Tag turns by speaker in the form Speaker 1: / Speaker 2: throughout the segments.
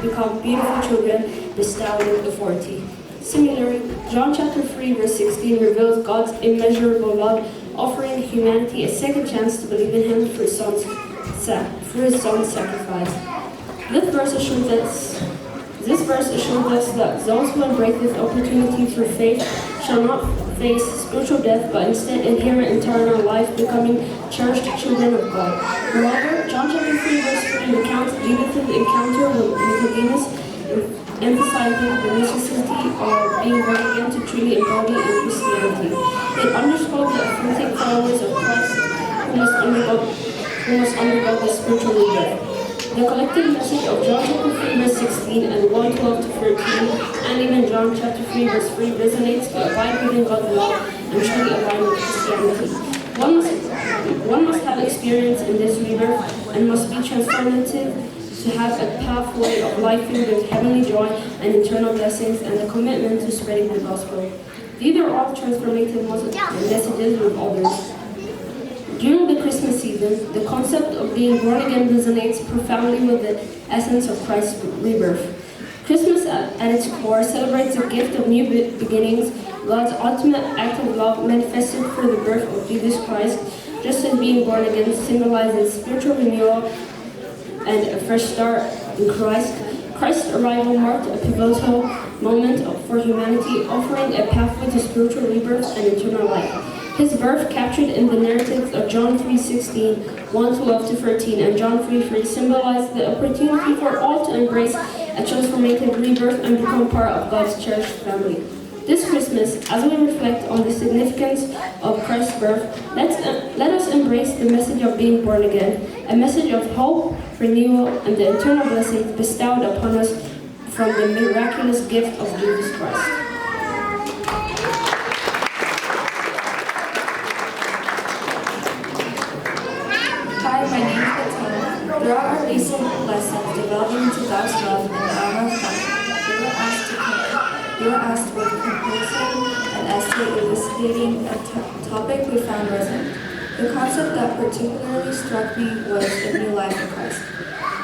Speaker 1: Become beautiful children bestowed with authority. Similarly, John chapter 3 verse 16 reveals God's immeasurable love, offering humanity a second chance to believe in Him through His Son's sacrifice. This verse assures us that those who embrace this opportunity through faith shall not face spiritual death, but instead inherit eternal life, becoming cherished children of God. Moreover, John chapter 3 verse 3 recounts Jesus' encounter with Nicodemus, emphasizing the necessity of being born again to truly embody in Christianity. It underscores the authentic followers of Christ who must undergo the spiritual rebirth. The collective message of John chapter 3 verse 16 and 1:12 to 13, and even John chapter 3 verse 3 resonates to abide within God's law and truly align with Christianity. One must have experience in this rebirth and must be transformative to have a pathway of life filled with heavenly joy and eternal blessings and a commitment to spreading the gospel. These are all transformative messages with others. During the Christmas season, the concept of being born again resonates profoundly with the essence of Christ's rebirth. Christmas at its core celebrates the gift of new beginnings, God's ultimate act of love manifested through the birth of Jesus Christ, just as being born again symbolizes spiritual renewal and a fresh start in Christ. Christ's arrival marked a pivotal moment for humanity, offering a pathway to spiritual rebirth and eternal life. His birth, captured in the narratives of John 3:16, 1:12 to 13, and John 3:3, symbolized the opportunity for all to embrace a transformative rebirth and become part of God's cherished family. This Christmas, as we reflect on the significance of Christ's birth, let us embrace the message of being born again, a message of hope, renewal, and the eternal blessings bestowed upon us from the miraculous gift of Jesus Christ.
Speaker 2: tirelessly elucidating a topic we found resonant. The concept that particularly struck me was the new life in Christ.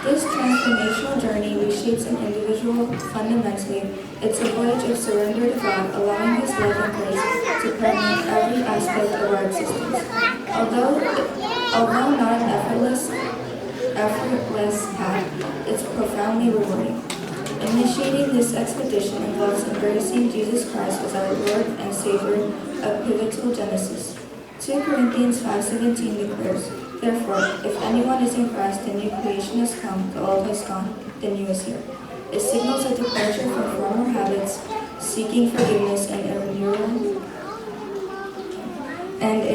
Speaker 2: This transformational journey reshapes an individual fundamentally. It's a voyage of surrender to God, allowing His love and grace to permeate every aspect of our existence. Although not an effortless path, it's profoundly rewarding. Initiating this expedition involves embracing Jesus Christ as our Lord and Savior, a pivotal genesis. 2 Corinthians 5:17 declares, "Therefore, if anyone is in Christ, the new creation has come, the old has gone, the new is here." It signals a departure from former habits, seeking forgiveness and a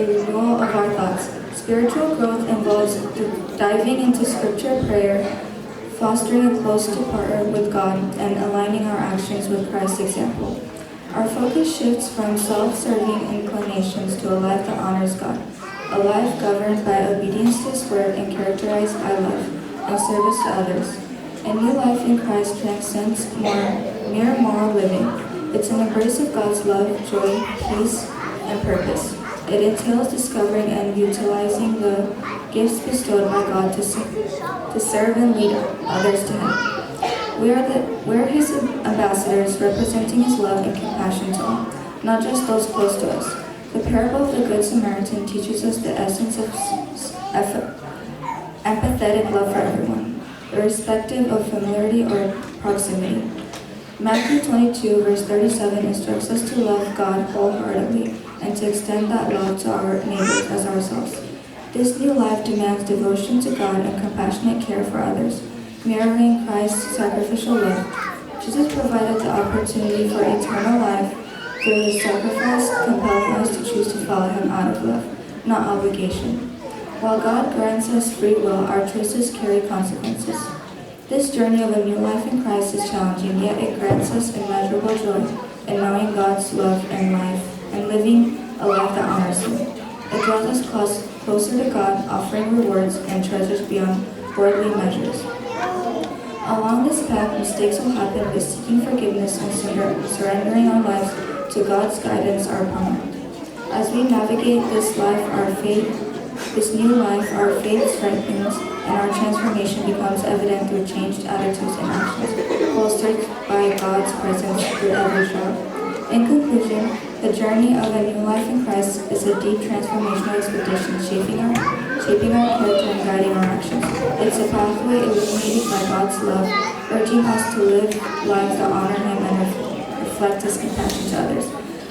Speaker 2: renewal of our thoughts. Spiritual growth involves diving into scripture, prayer, fostering a close partner with God, and aligning our actions with Christ's example. Our focus shifts from self-serving inclinations to a life that honors God, a life governed by obedience to His word and characterized by love and service to others. A new life in Christ transcends mere moral living. It's an embrace of God's love, joy, peace, and purpose. It entails discovering and utilizing the gifts bestowed by God to serve and lead others to Him. We're His ambassadors, representing His love and compassion to all, not just those close to us. The parable of the Good Samaritan teaches us the essence of empathetic love for everyone, irrespective of familiarity or proximity. Matthew 22, verse 37 instructs us to love God wholeheartedly and to extend that love to our neighbors as ourselves. This new life demands devotion to God and compassionate care for others, mirroring Christ's sacrificial love. Jesus provided the opportunity for eternal life through His sacrifice, compelling us to choose to follow Him out of love, not obligation. While God grants us free will, our choices carry consequences. This journey of a new life in Christ is challenging, yet it grants us immeasurable joy in knowing God's love and life and living a life that honors Him. It draws us closer to God, offering rewards and treasures beyond worldly measures. Along this path, mistakes will happen, but seeking forgiveness and surrendering our lives to God's guidance are paramount. As we navigate this new life, our faith strengthens and our transformation becomes evident through changed attitudes and actions, bolstered by God's presence through every trial. In conclusion, the journey of a new life in Christ is a deep transformational expedition shaping our character and guiding our actions. It's a pathway illuminated by God's love, urging us to live lives that honor Him and reflect His compassion to others.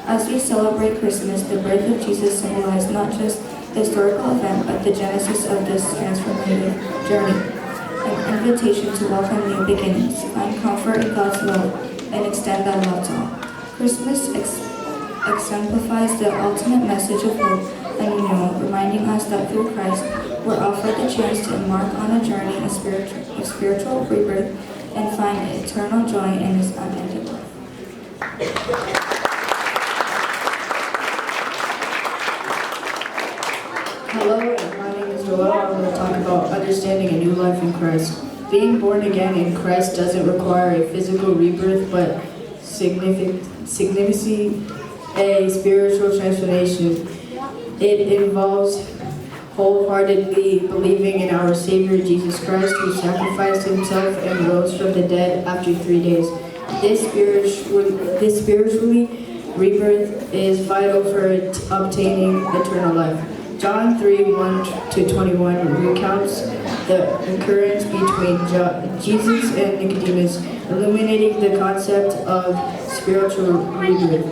Speaker 2: As we celebrate Christmas, the birth of Jesus symbolizes not just the historical event, but the genesis of this transformative journey, an invitation to welcome new beginnings, find comfort in God's love, and extend that love to all. Christmas exemplifies the ultimate message of hope and renewal, reminding us that through Christ, we're offered the chance to embark on a journey of spiritual rebirth and find eternal joy in His unending love.
Speaker 3: Hello, my name is Joel. I'm going to talk about understanding a new life in Christ. Being born again in Christ doesn't require a physical rebirth, but significantly a spiritual transformation. It involves wholeheartedly believing in our Savior Jesus Christ, who sacrificed Himself and rose from the dead after 3 days. This spiritually rebirth is vital for obtaining eternal life. John 3:1-21 recounts the occurrence between Jesus and Nicodemus, illuminating the concept of spiritual rebirth.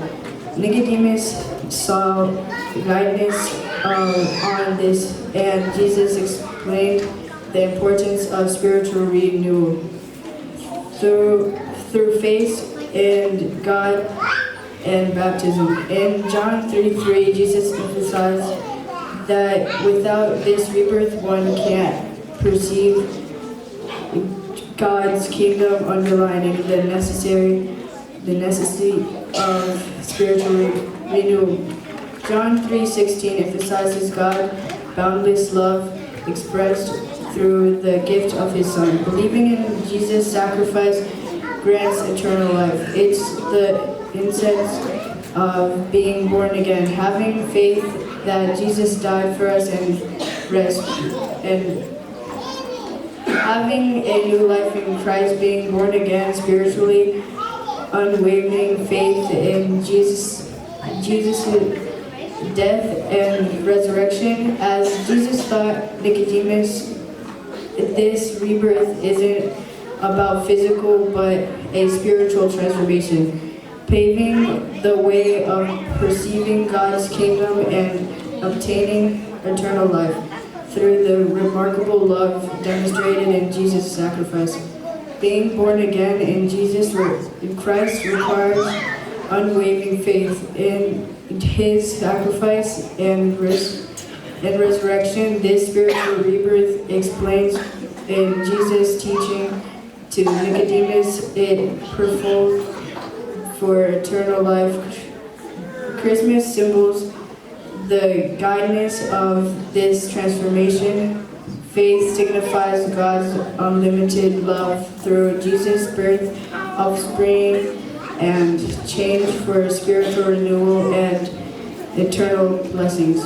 Speaker 3: Nicodemus saw guidance on this, and Jesus explained the importance of spiritual renewal through faith in God and baptism. In John 3:3, Jesus emphasized that without this rebirth, one can't perceive God's kingdom, underlining the necessity of spiritual renewal. John 3:16 emphasizes God's boundless love expressed through the gift of His Son. Believing in Jesus' sacrifice grants eternal life. It's the essence of being born again, having faith that Jesus died for us and having a new life in Christ, being born again spiritually, unwavering faith in Jesus' death and resurrection. As Jesus taught Nicodemus, this rebirth isn't about physical but a spiritual transformation, paving the way of perceiving God's kingdom and obtaining eternal life through the remarkable love demonstrated in Jesus' sacrifice. Being born again in Christ requires unwavering faith in His sacrifice and resurrection. This spiritual rebirth explains in Jesus' teaching to Nicodemus it performed for eternal life. Christmas symbols the guidance of this transformation. Faith signifies God's unlimited love through Jesus' birth, offspring, and change for spiritual renewal and eternal blessings.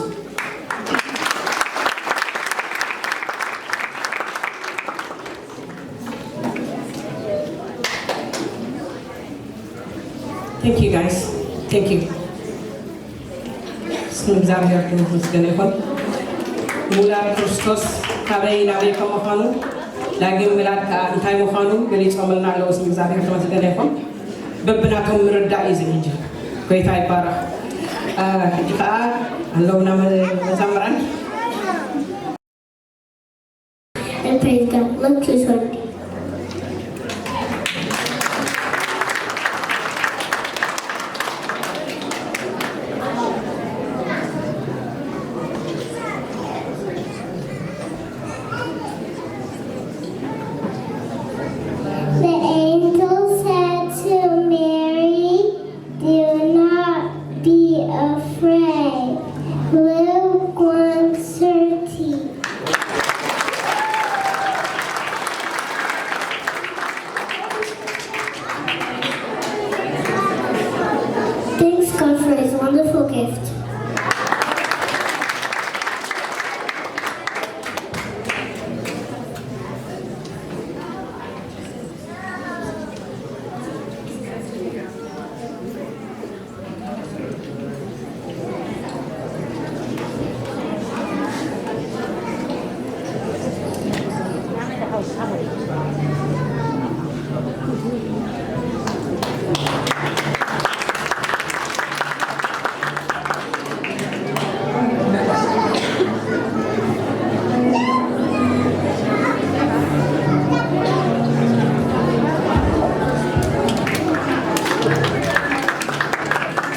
Speaker 4: Thank you guys. Thank you. ስም እግዚአብሔር ይመስገን ይሁን። ሙላድ ክርስቶስ ካበይ ናበይ ከምዃኑ ዳግም ምላድ ከዓ እንታይ ምዃኑ ገሊፆምልና ኣለዎ። ስም እግዚአብሔር ተመስገን ይሁን። በብናቶም ምርዳእ እዩ ዝንጂ ጎይታ ይባረኽ። ሕጂ ከዓ ኣለውና መዘምራን
Speaker 1: And praise God. Luke 2:20.
Speaker 5: The angel said to Mary, "Do not be afraid." Luke 1:13.
Speaker 1: Thanks God for His wonderful gift.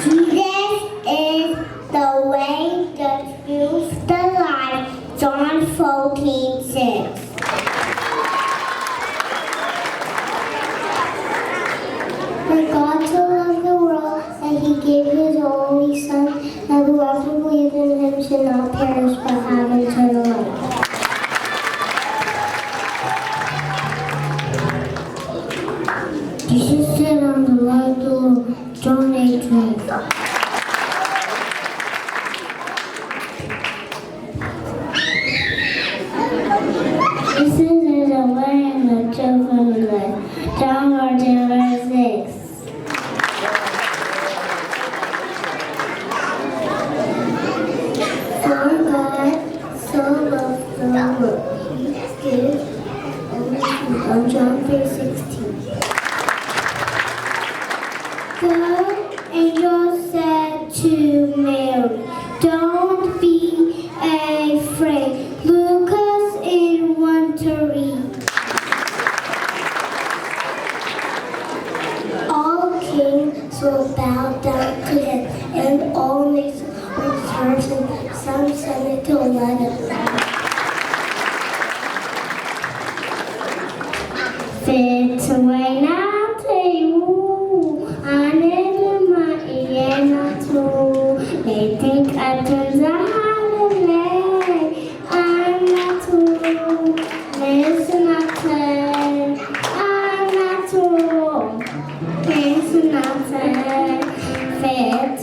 Speaker 5: Jesus is the way, the truth, the life. John 14:6. For God so loved the world that He gave His only Son, that whoever believes in Him should not perish but have eternal life. Jesus said on the light door, John 8:12. Jesus is a way and the truth and the life. John 14:6. For God so loved the world, He gave only Son. John 3:16. The angel said to Mary, "Don't be afraid." Lucas 8:1-3. All kings will bow down to Him, and all nations will serve Him. Psalm 7-11. Fits away now to you. They think I turn the holiday. I'm not true. Listen, I turn. I'm not true. Listen, I turn. Fits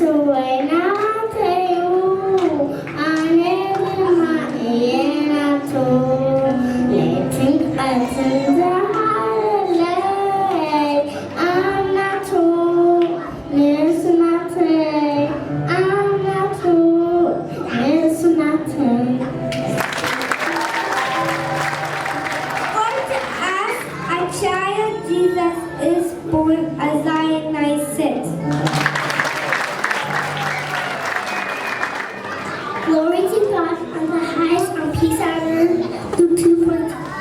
Speaker 5: Glory to God on the highest, on peace on earth. Luke 2:14.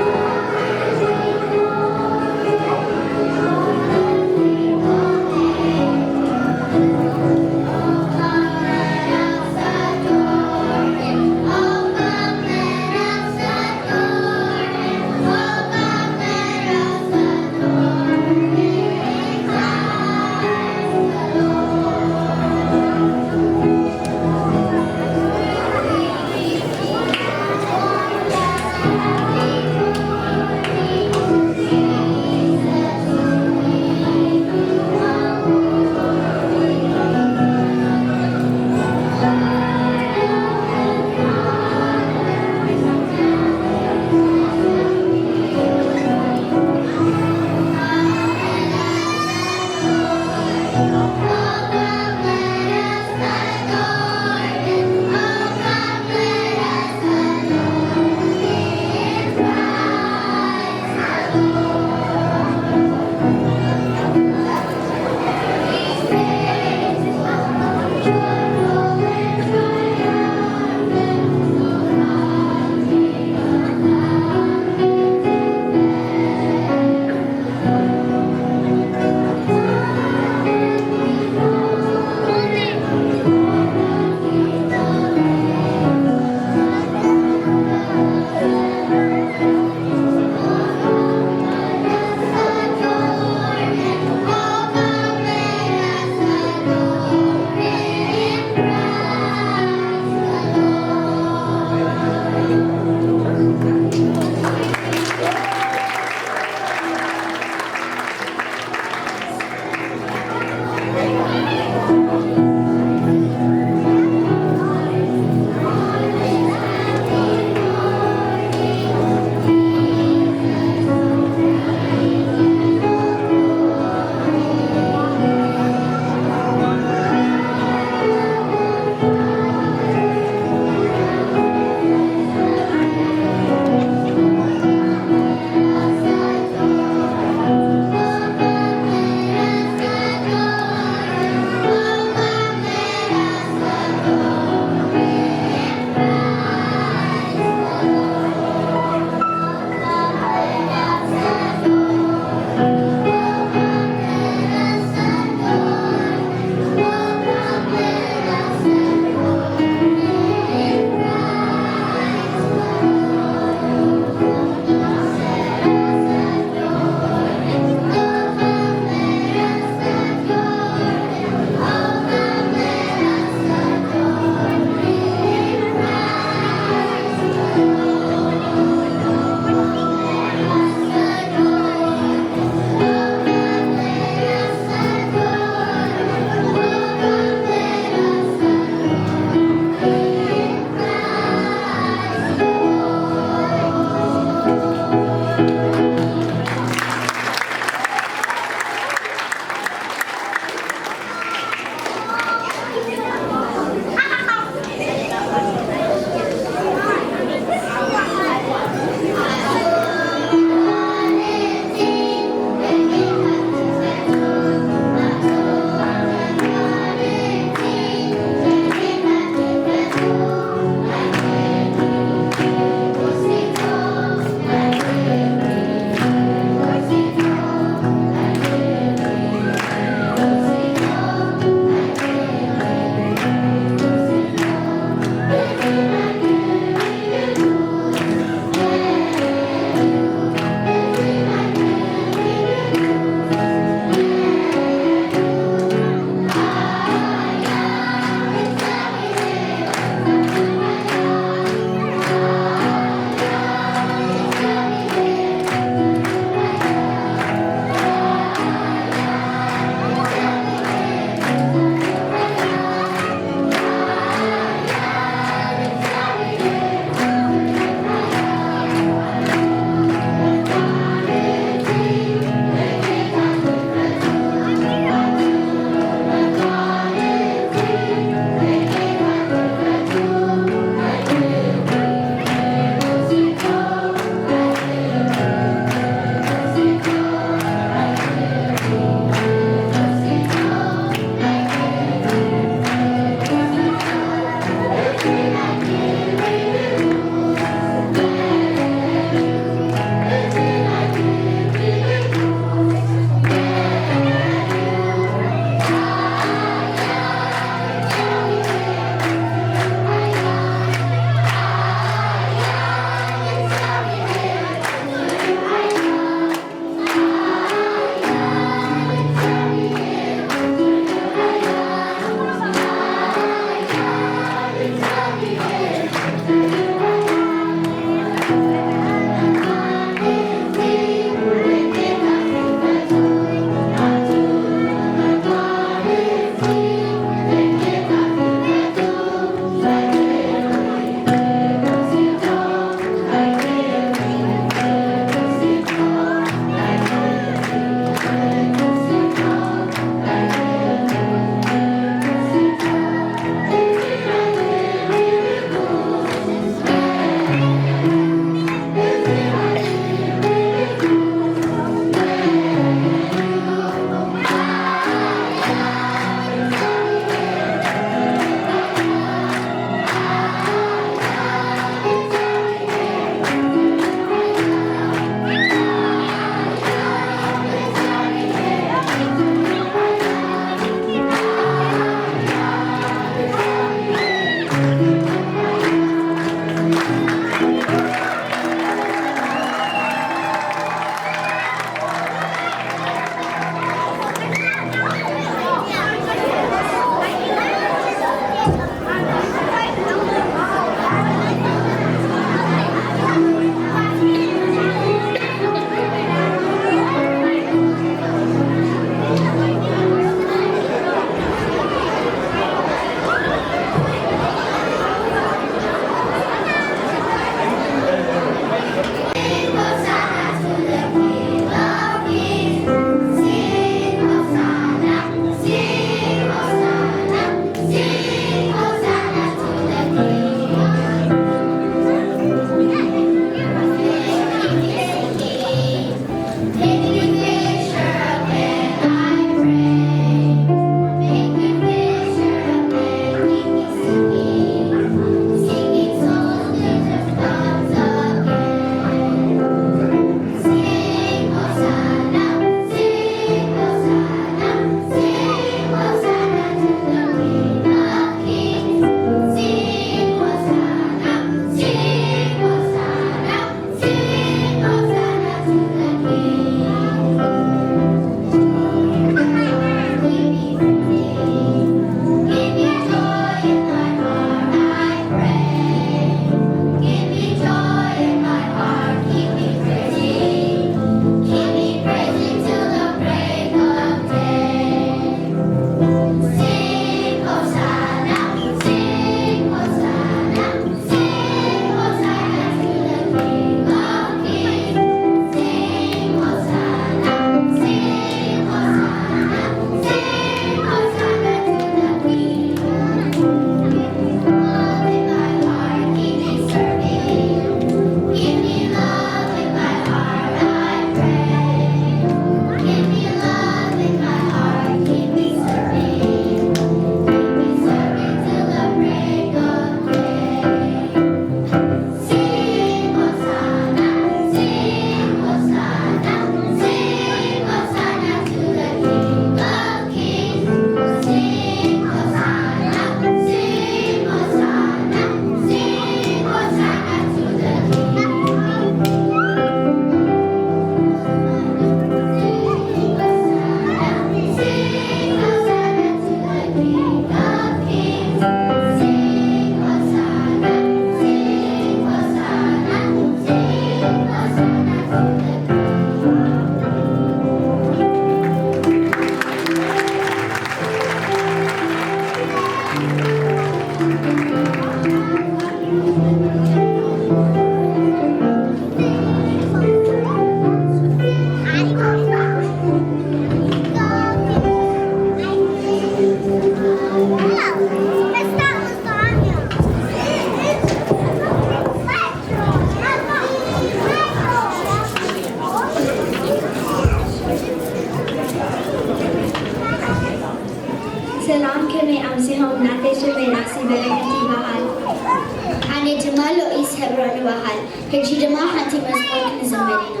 Speaker 5: ይቀርባሃል ሕጂ ድማ ሓንቲ መዝሙር ክንዝምር ኢና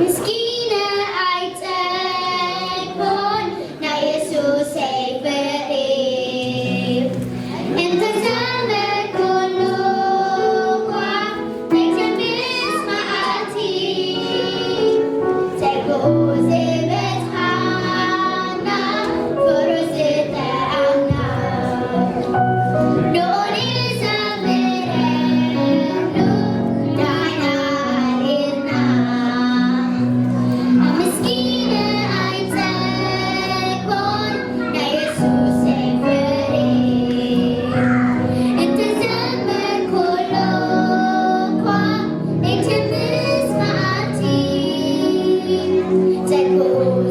Speaker 5: ምስኪነ ኣይፀግቦን ናይ ኢየሱሰይ ፍቅሪ እንተዘመር ኩሉ እኳ ናይትምስ መዓልቲ ፀግኡ ዝበዝሓና ፍሩ ዝተኣምና ንኡኒ ዘምረሉ ዳሕና ኢልና ምስኪነ ኣይፀግቦን ናይ ኢየሱሰይ ፍቅሪ እንተዘምር ኩሉ እኳ ናይትምስ መዓልቲ ፀግኡ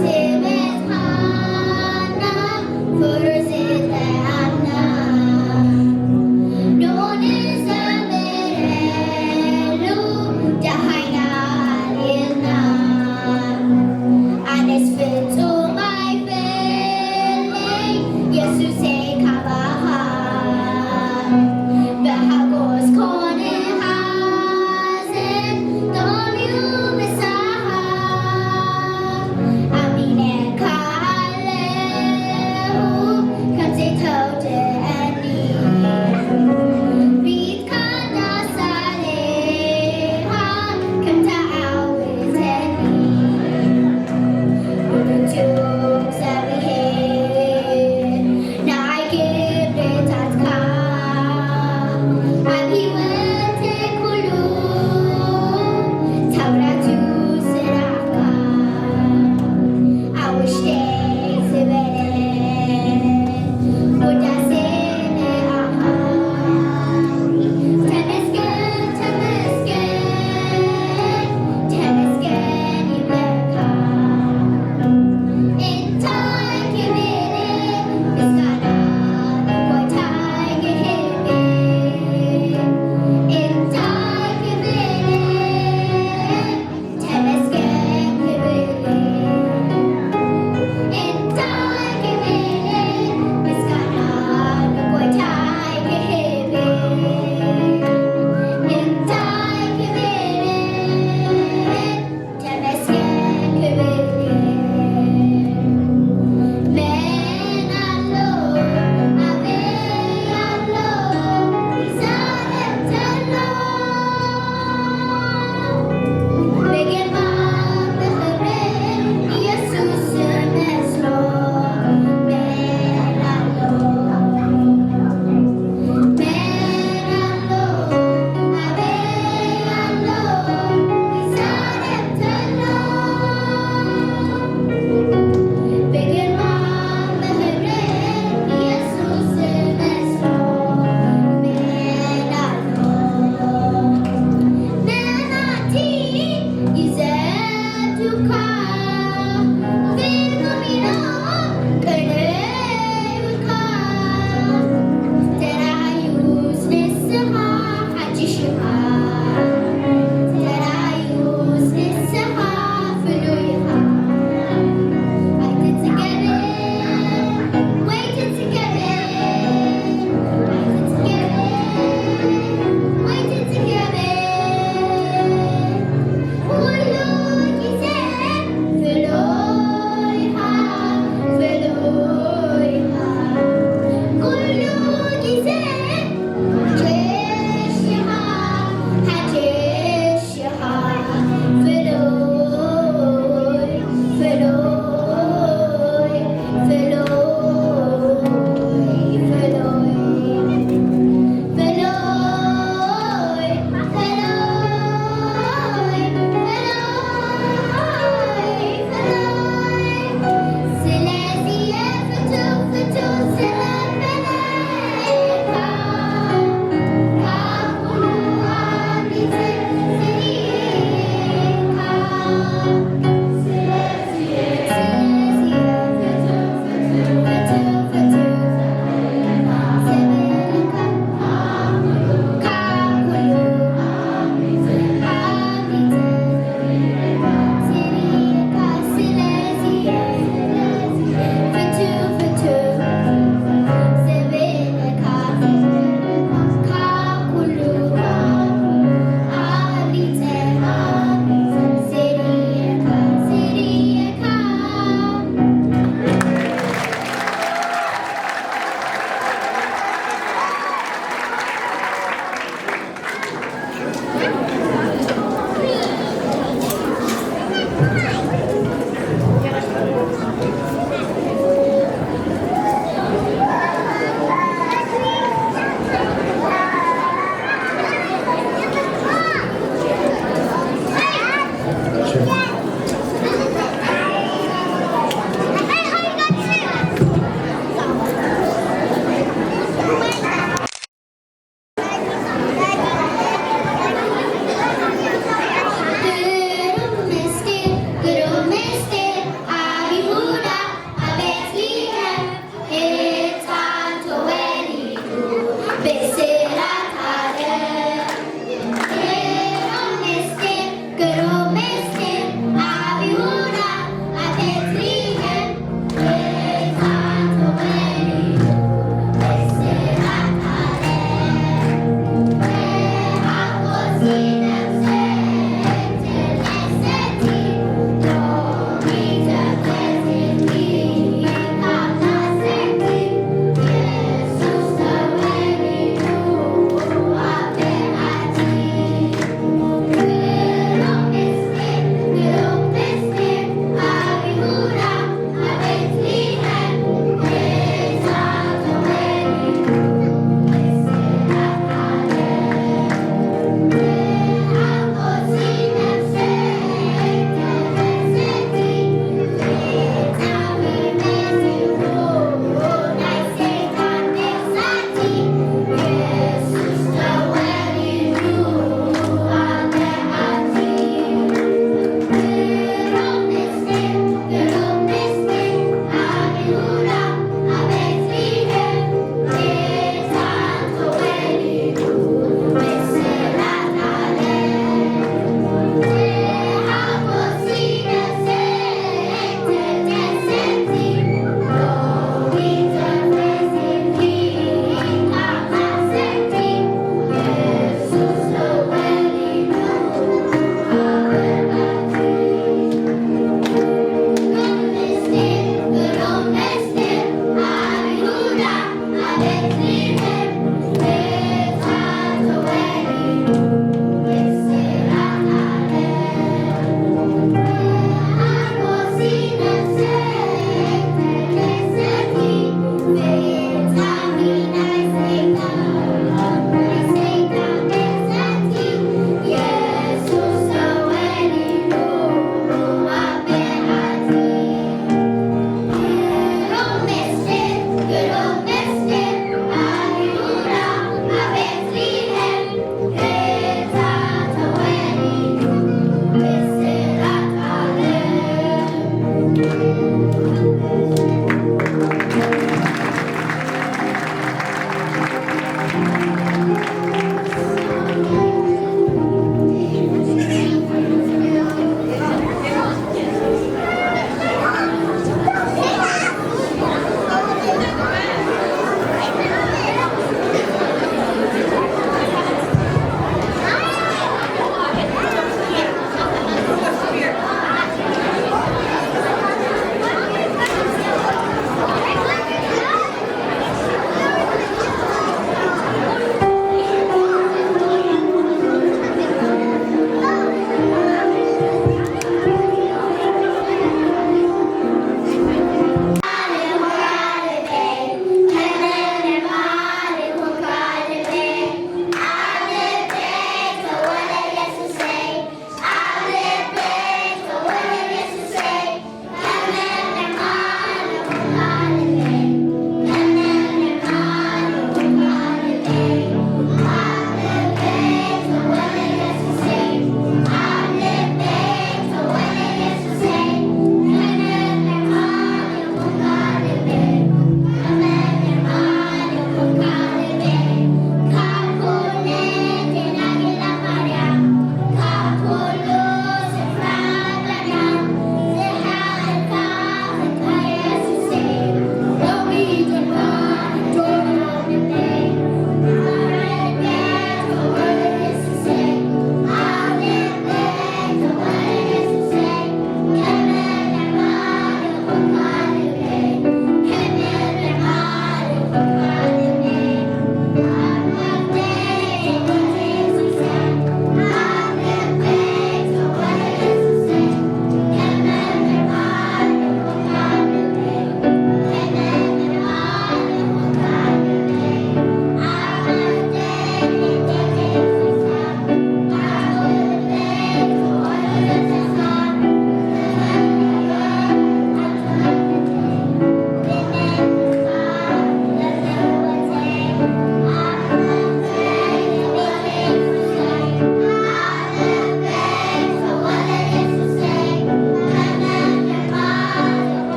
Speaker 5: ዝበዝሓና ፍሩ ዝተኣምና ንኡኒ ዘምረሉ ዳሕና ኢልና ኣነስ ፍጹም ኣይፍለይ ኢየሱሰይ ካባኻ ብሓጎስ ኮነ ሓዘን ተቐሚጡ ምሳኻ ኣሚነካ ኣለኹ ከምዘይተውድአኒ ፊትካ እንዳሳሌኻ ከም ተዓውተኒ ብርቱዕ እግዚአብሔር ንዓይ ክብሪ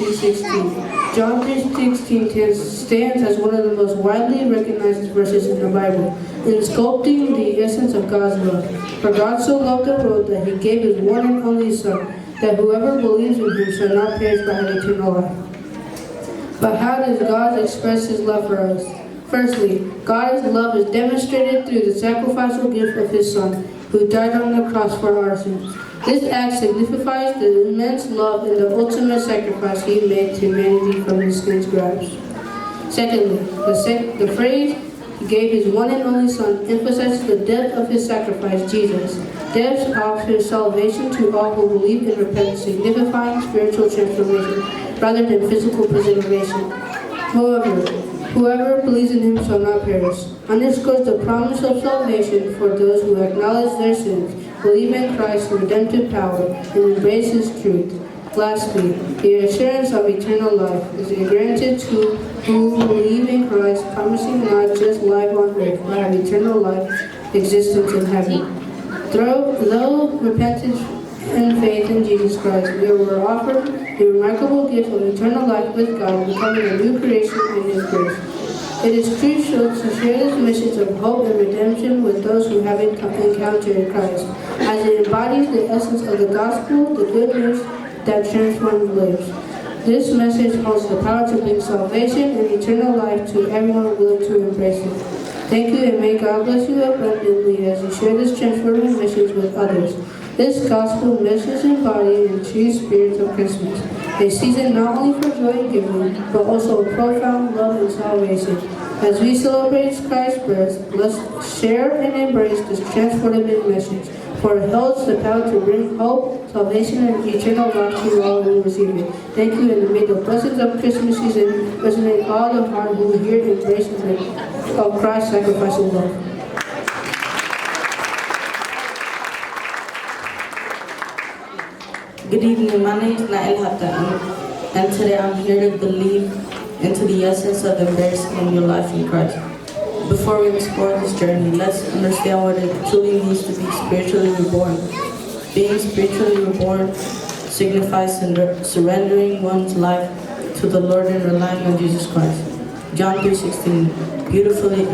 Speaker 3: 3:16. John 3:16 stands as one of the most widely recognized verses in the Bible, in sculpting the essence of God's love. For God so loved the world that he gave his one and only Son, that whoever believes in him shall not perish but have eternal life. But how does God express his love for us? Firstly, God's love is demonstrated through the sacrificial gift of his Son, who died on the cross for our sins. This act signifies the immense love and the ultimate sacrifice he made to humanity from his sins grasp. Secondly, the phrase, he gave his one and only Son, emphasizes the depth of his sacrifice, Jesus. Depth offers salvation to all who believe and repent, signifying spiritual transformation rather than physical preservation. However, whoever believes in him shall not perish, underscores the promise of salvation for those who acknowledge their sins, believe in Christ's redemptive power, and embrace his truth. Lastly, the assurance of eternal life is granted to who believe in Christ, promising not just life on earth, but have eternal life, existence in heaven. Though repentance and faith in Jesus Christ, we were offered the remarkable gift of eternal life with God, becoming a new creation in his grace. It is crucial to share this message of hope and redemption with those who haven't encountered Christ, as it embodies the essence of the gospel, the good news that transforms lives. This message holds the power to bring salvation and eternal life to everyone willing to embrace it. Thank you, and may God bless you abundantly as you share this transforming message with others. This gospel message embodies the true spirit of Christmas, a season not only for joy and giving, but also profound love and salvation. As we celebrate Christ's birth, let's share and embrace this transformative message, for it holds the power to bring hope, salvation, and eternal life to all who receive it. Thank you, and may the blessings of Christmas season resonate all the heart who hear and embrace the of Christ's sacrificial love.
Speaker 6: Good evening, my name is Nael Hatta, and today I'm here to believe into the essence of embracing a new life in Christ. Before we explore this journey, let's understand what it truly means to be spiritually reborn. Being spiritually reborn signifies surrendering one's life to the Lord and relying on Jesus Christ. John 3:16 beautifully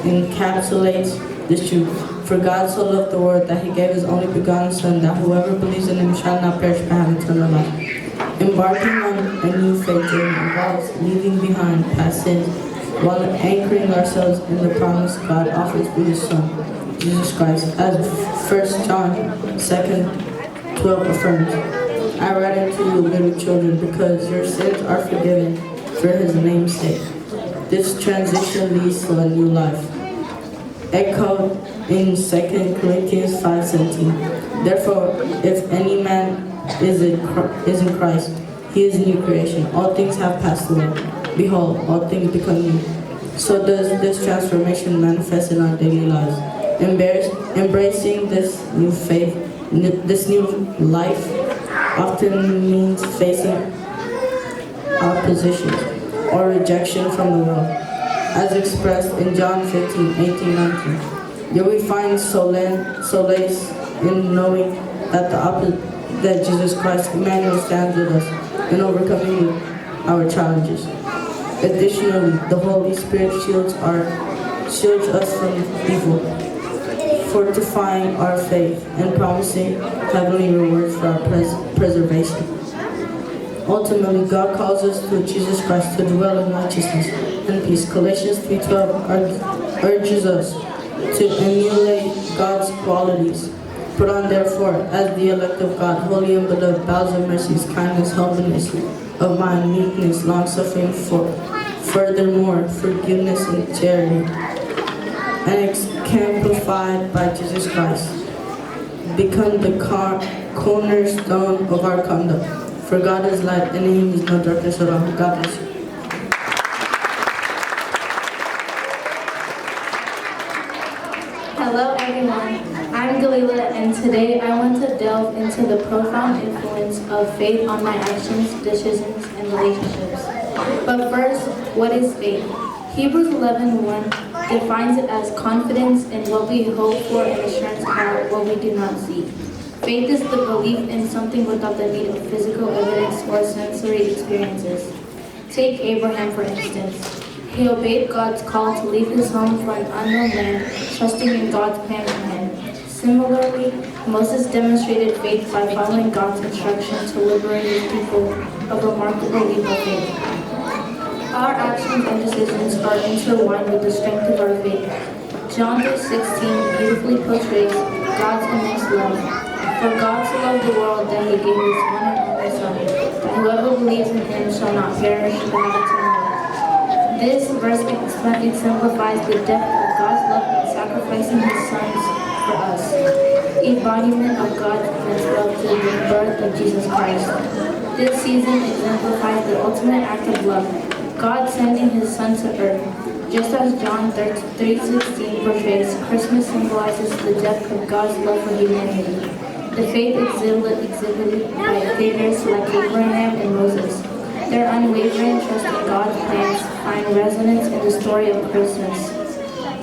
Speaker 6: encapsulates this truth. For God so loved the world that he gave his only begotten Son, that whoever believes in him shall not perish but have eternal life. Embarking on a new faith journey involves leaving behind past sins while anchoring ourselves in the promise God offers through his Son, Jesus Christ. As 1 John 2:12 affirms, I write unto you, little children, because your sins are forgiven for his name's sake. This transition leads to a new life. Echoed in 2 Corinthians 5:17. Therefore, if any man is in Christ, he is a new creation. All things have passed away. Behold, all things become new. So does this transformation manifest in our daily lives. Embracing this new faith, this new life, often means facing opposition or rejection from the world, as expressed in John 15:18-19. Yet we find solace in knowing that Jesus Christ, Emmanuel, stands with us in overcoming our challenges. Additionally, the Holy Spirit shields us from evil, fortifying our faith and promising heavenly rewards for our preservation. Ultimately, God calls us through Jesus Christ to dwell in righteousness and peace. Galatians 3:12 urges us to emulate God's qualities. Put on, therefore, as the elect of God, holy and beloved, bowels of mercies, kindness, humbleness of mind, meekness, long-suffering, furthermore, forgiveness and charity, and exemplified by Jesus Christ, become the cornerstone of our conduct. For God is light, and in him is no darkness at all. God bless you.
Speaker 7: Hello everyone, I'm Galila, and today I want to delve into the profound influence of faith on my actions, decisions, and relationships. But first, what is faith? Hebrews 11:1 defines it as confidence in what we hope for and assurance about what we do not see. Faith is the belief in something without the need of physical evidence or sensory experiences. Take Abraham, for instance. He obeyed God's call to leave his home for an unknown land, trusting in God's plan for him. Similarly, Moses demonstrated faith by following God's instruction to liberate his people, a remarkable leap of faith. Our actions and decisions are intertwined with the strength of our faith. John 3:16 beautifully portrays God's immense love. For God so loved the world that he gave his one and only Son, that whoever believes in him shall not perish but have eternal life. This verse exemplifies the depth of God's love in sacrificing his Son for us, embodiment of God's immense love to the birth of Jesus Christ. This season exemplifies the ultimate act of love, God sending his Son to earth. Just as John 3:16 portrays, Christmas symbolizes the depth of God's love for humanity. The faith exhibited by figures like Abraham and Moses. Their unwavering trust in God's plans find resonance in the story of Christmas.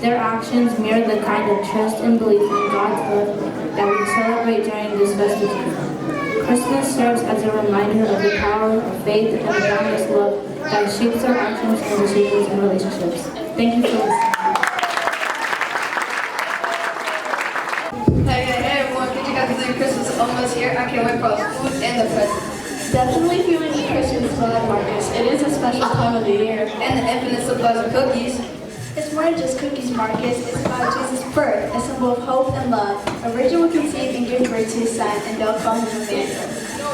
Speaker 7: Their actions mirror the kind of trust and belief in God's love that we celebrate during this festive season. Christmas serves as a reminder of the power of faith and the boundless love that shapes our actions and decisions and relationships. Thank you for listening.
Speaker 8: Hey everyone, did you guys believe Christmas is almost here? I can't wait for all the food and the presents.
Speaker 1: Definitely feeling the Christmas vibe, Marcus. It is a special time of the year.
Speaker 8: And the infinite supplies of cookies.
Speaker 9: It's more than just cookies, Marcus. It's about Jesus' birth, a symbol of hope and love. A virgin will conceive and give birth to his son, and they'll call him Emmanuel.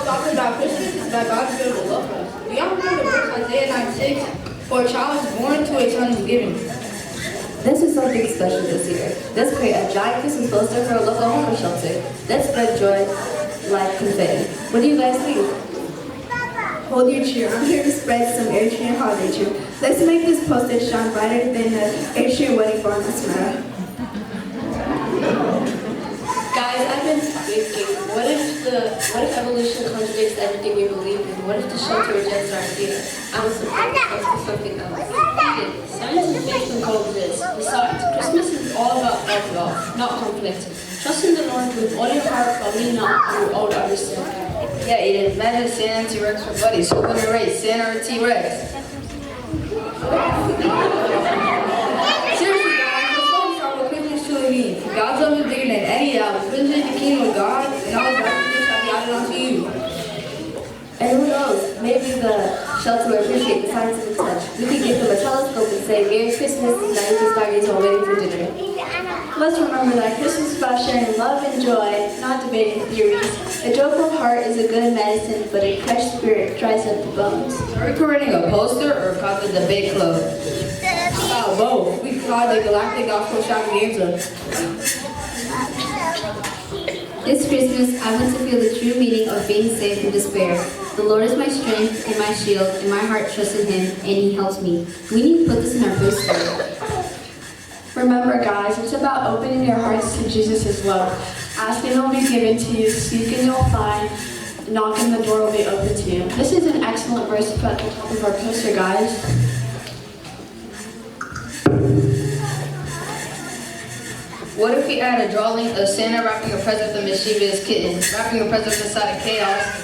Speaker 8: Talking about Christmas is about God's beautiful love for us. Do y'all remember the verse Isaiah 9:6? For a child is born, to a son is given.
Speaker 10: This is something special this year. Let's create a giant Christmas poster for a local homeless shelter. Let's spread joy like confetti. What do you guys think?
Speaker 9: Hold your cheer. I'm here to spread some Eritrean holiday cheer. Let's make this poster shine brighter than the Eritrean wedding bar mascara.
Speaker 1: Guys, I've been thinking, what if evolution contradicts everything we believe in? What if the shelter rejects our idea? I was surprised to something else. Science and faith can coexist. Besides, Christmas is all about God's love, not conflict. Trust in the Lord with all your heart, but lean not on your own understanding.
Speaker 8: Yeah, Eden, imagine Santa and T-Rex were buddies. Who won a race, Santa or T-Rex? Seriously, guys, let's focus on what Christmas truly means. God's love is bigger than any doubt. Visit the kingdom of God, and all God's gifts shall be added onto you.
Speaker 10: And who knows, maybe the shelter will appreciate the science and the touch. We could give them a telescope and say, Merry Christmas, 95 years old waiting for dinner.
Speaker 9: Let's remember that Christmas is about sharing love and joy, not debating theories. A joyful heart is a good medicine, but a crushed spirit dries up the bones.
Speaker 8: Are we creating a poster or a copy of the debate club? How about both? We call it the Galactic Gospel Extravaganza.
Speaker 10: This Christmas, I want to feel the true meaning of being saved from despair. The Lord is my strength and my shield, and my heart trusts in him, and he helps me. We need to put this in our poster.
Speaker 1: Remember, guys, it's about opening your hearts to Jesus' love. Asking will be given to you, seeking you'll find, knocking the door will be open to you. This is an excellent verse to put at the top of our poster, guys.
Speaker 8: What if we add a drawing of Santa wrapping a present with a mischievous kitten, wrapping a present inside of chaos?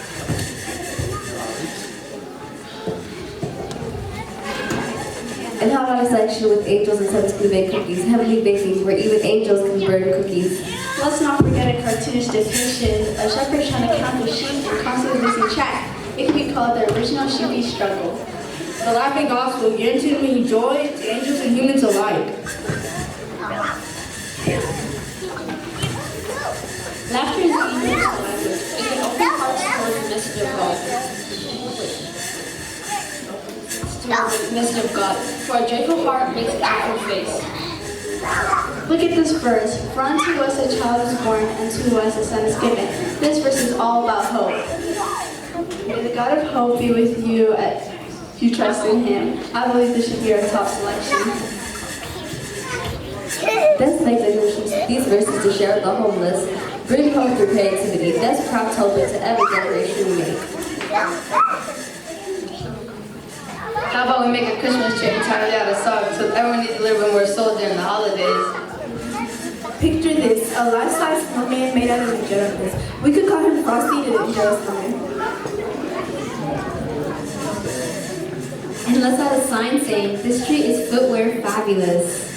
Speaker 10: And how about a section with angels and heavenly baked cookies, heavenly baking, where even angels can burn cookies?
Speaker 9: Let's not forget a cartoonish depiction of shepherds trying to count the sheep and constantly losing track. It could be called the original sheepy struggle.
Speaker 8: The laughing gospel guarantees me joy to angels and humans alike.
Speaker 1: Laughter is the easiest language. It can open hearts towards the message of God. Towards the message of God. For a joyful heart makes a joyful face.
Speaker 9: Look at this verse. For unto us a child is born, and to us a son is given. This verse is all about hope. May the God of hope be with you as you trust in him. I believe this should be our top selection.
Speaker 10: Let's make these verses to share with the homeless. Bring hope through creativity. Let's craft hope into every decoration we make.
Speaker 8: How about we make a Christmas tree entirely out of songs so everyone needs to live when we're sold during the holidays?
Speaker 9: Picture this. a life-size snowman made out of Jennifer's. We could call him Frosty the Angel Snowman.
Speaker 10: And let's add a sign saying, this tree is footwear fabulous.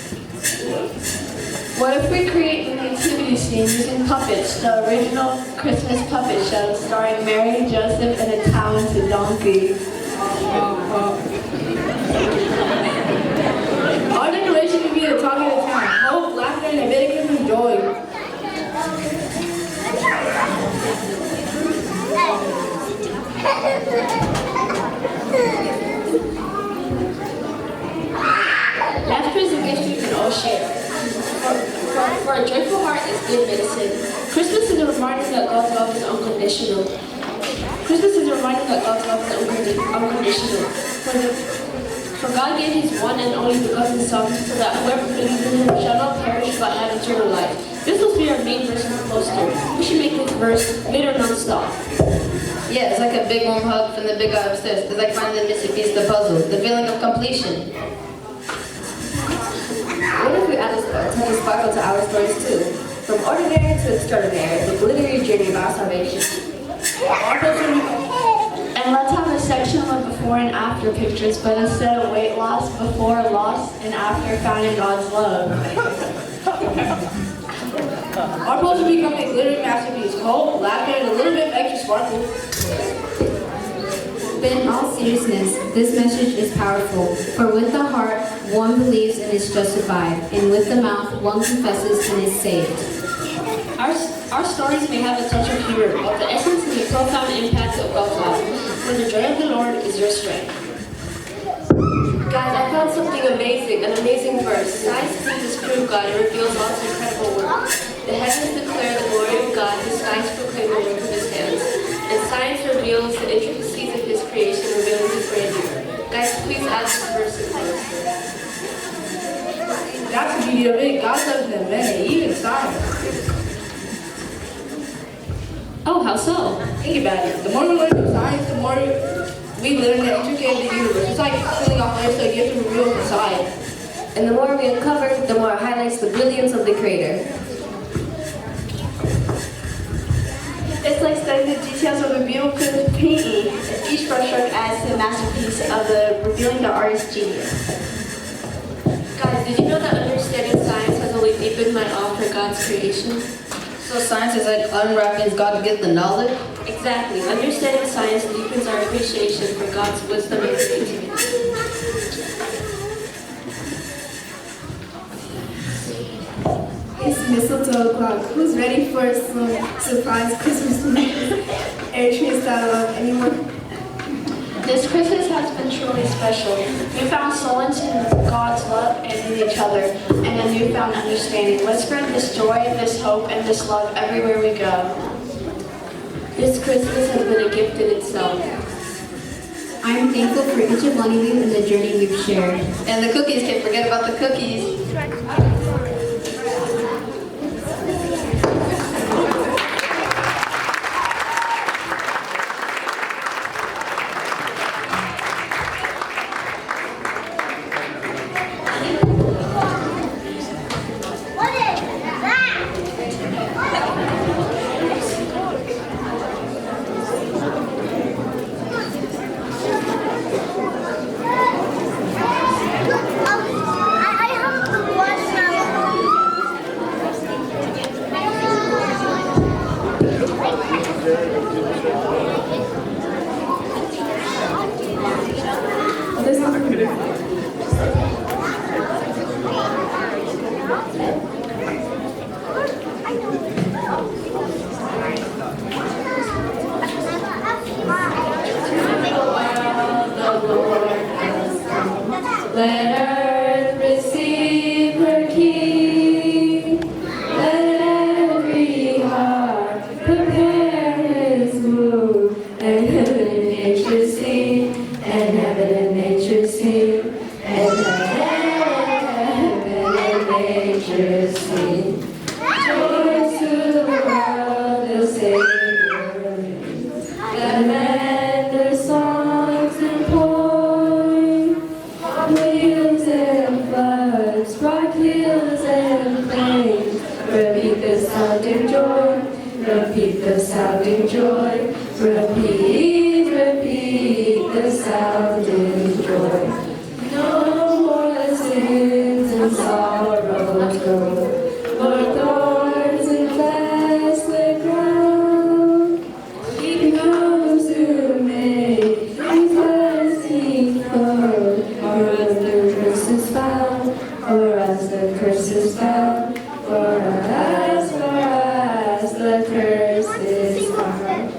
Speaker 9: What if we create a nativity scene using puppets, the original Christmas puppet show starring Mary, Joseph, and a talented donkey? Our decoration would be the talk of the town. Hope, laughter, and Leviticus and joy. Laughter is a gift you can all share. For a joyful heart is good medicine. Christmas is a reminder that God's love is unconditional. Christmas is a reminder that God's love is unconditional. For God gave His one and only begotten Son, so that whoever believes in Him shall not perish but have eternal life. This will be our main verse on the poster. We should make this verse later non-stop.
Speaker 6: Yeah, it's like a big warm hug from the big guy upstairs. It's like finding the missing piece of the puzzle. The feeling of completion.
Speaker 10: What if we add a touch of sparkle to our stories too? From ordinary to extraordinary, the glittery journey of our salvation.
Speaker 9: And let's have a section with before and after pictures, but instead of weight loss, before loss, and after found in God's love. Our post will become a glittering masterpiece, hope, laughter, and a little bit of extra sparkle.
Speaker 10: But in all seriousness, this message is powerful. For with the heart, one believes and is justified, and with the mouth, one confesses and is saved.
Speaker 1: Our stories may have a touch of humor, but the essence is the profound impact of God's love. For the joy of the Lord is your strength. Guys, I found something amazing, an amazing verse. Science can disprove God and reveals God's incredible work. The heavens declare the glory of God, the skies proclaim the work of His hands. And science reveals the intricacies of His creation, revealing His grandeur. Guys, please add this verse in there.
Speaker 9: That's the beauty of it. God doesn't invent it, even science.
Speaker 1: Oh, how so?
Speaker 9: Think about it. The more we learn from science, the more we learn the intricate of the universe. It's like peeling off layers so you have to reveal inside.
Speaker 10: And the more we uncover, the more it highlights the brilliance of the Creator.
Speaker 9: It's like studying the details of a beautiful painting, and each brushstroke adds to the masterpiece of revealing the artist's genius.
Speaker 1: Guys, did you know that understanding science has only deepened my awe for God's creation?
Speaker 6: So science is like unwrapping God to get the knowledge?
Speaker 1: Exactly. Understanding science deepens our appreciation for God's wisdom and creativity.
Speaker 9: It's mistletoe o'clock. Who's ready for some surprise Christmas air tree style of anyone? This Christmas has been truly special. We found solace in God's love and in each other, and a newfound understanding. Let's spread this joy, this hope, and this love everywhere we go.
Speaker 1: This Christmas has been a gift in itself.
Speaker 10: I am thankful for each of one of you and the journey we've shared.
Speaker 6: And the cookies, can't forget about the cookies.
Speaker 5: I have to watch now.
Speaker 2: the sounding joy. Repeat, repeat the sounding joy. No more sins and sorrows go, more thorns infest the ground. He comes to make his blessing flow, or as the curse is found, or as the curse is found, or as the curse is found.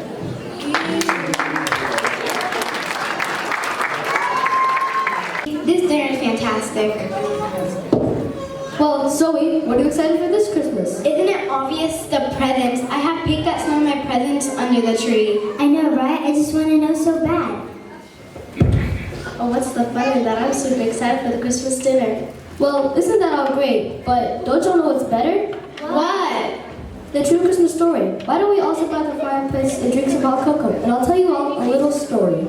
Speaker 10: This dinner is fantastic. Well, Zoe, what are you excited for this Christmas?
Speaker 5: Isn't it obvious? The presents. I have peeked at some of my presents under the tree. I know, right? I just want to know so bad.
Speaker 9: Oh, what's the fun in that? I'm super excited for the Christmas dinner.
Speaker 10: Well, isn't that all great? But don't you know what's better?
Speaker 5: What?
Speaker 10: The true Christmas story. Why don't we all sit by the fireplace and drink some hot cocoa? And I'll tell you all a little story.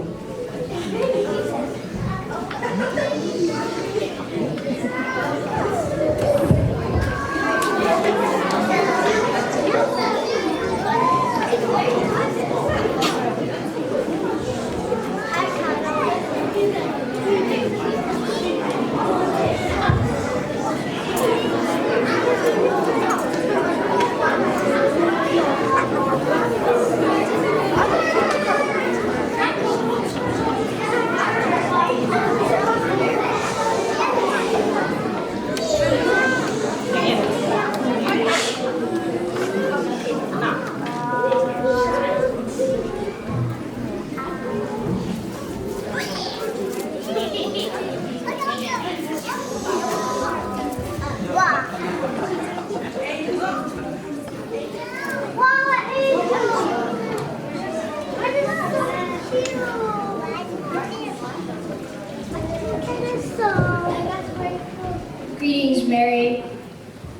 Speaker 5: Greetings, Mary.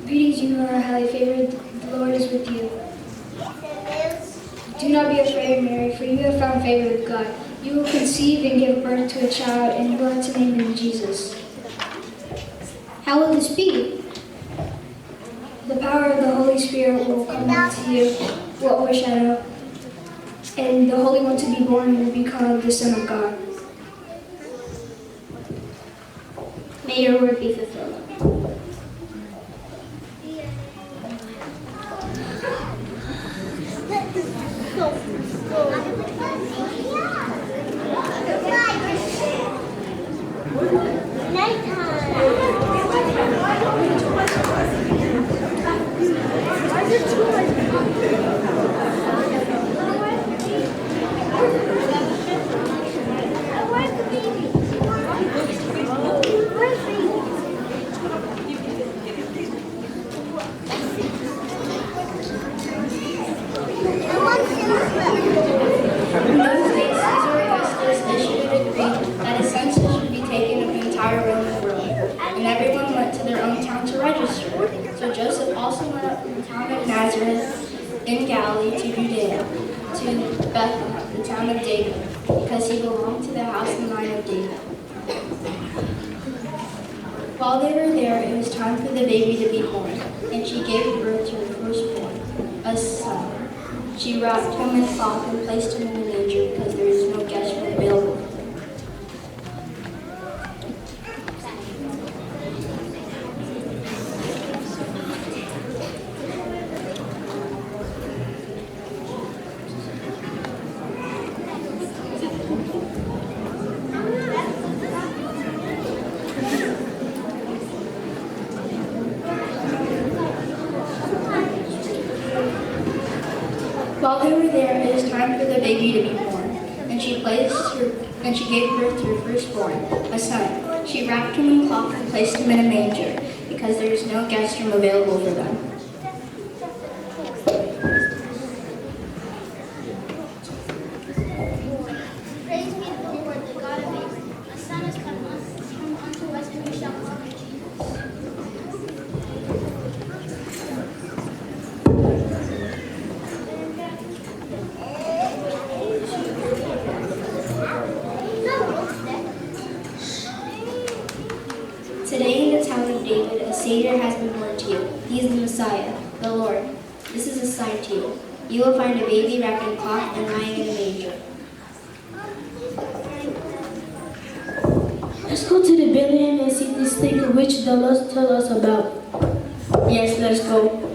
Speaker 5: Greetings, you who are highly favored. The Lord is with you. Do not be afraid, Mary, for you have found favor with God. You will conceive and give birth to a child, and you will have to name him Jesus. How will this be? The power of the Holy Spirit will come into you, will overshadow, and the Holy One to be born will be called the Son of God. May your word be fulfilled.
Speaker 1: So Joseph also went up from the town of Nazareth in Galilee to Judea, to Bethlehem, the town of David, because he belonged to the house and line of David. While they were there, it was time for the baby to be born, and she gave birth to her firstborn, a son. She wrapped him in cloth and placed him in a manger because there was no guest room available. While they were there, it was time for the baby to be born, and she gave birth to her firstborn, a son. She wrapped him in cloth and placed him in a manger, because there was no guest room available for them.
Speaker 5: Praise be to the Lord, the God of Abraham. A son has come unto us, and we shall call him Jesus.
Speaker 1: Today in the town of David, a Savior has been born to you. He is the Messiah, the Lord. This is a sign to you.
Speaker 10: You will find a baby wrapped in cloth and lying in a manger.
Speaker 1: Let's go to the Bethlehem and see this thing which the Lord tell us about. Yes, let's go.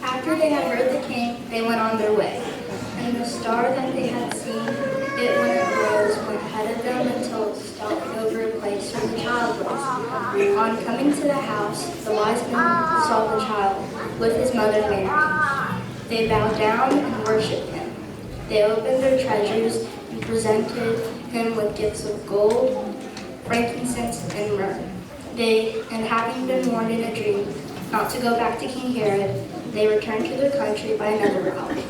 Speaker 5: After they had heard the king, they went on their way. And the star that they had seen, it when it rose, went ahead of them until it stopped over a place where the child was. On coming to the house, the wise men saw the child with his mother Mary. They bowed down and worshipped him. They opened their treasures and presented him with gifts of gold, frankincense, and myrrh. And having been warned in a dream not to go back to King Herod, they returned to their country by another route.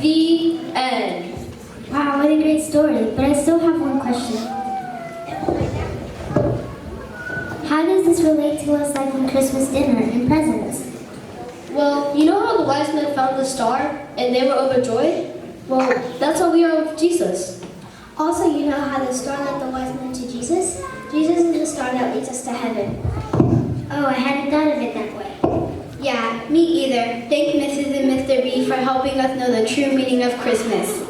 Speaker 1: The end.
Speaker 11: Wow, what a great story. But I still have one question. How does this relate to us like on Christmas dinner and presents?
Speaker 1: Well, you know how the wise men found the star and they were overjoyed? Well, that's how we are with Jesus.
Speaker 11: Also, you know how the star led the wise men to Jesus? Jesus is the star that leads us to heaven. Oh, I hadn't thought of it that way.
Speaker 10: Yeah, me either. Thank Mrs. and Mr. B for helping us know the true meaning of Christmas.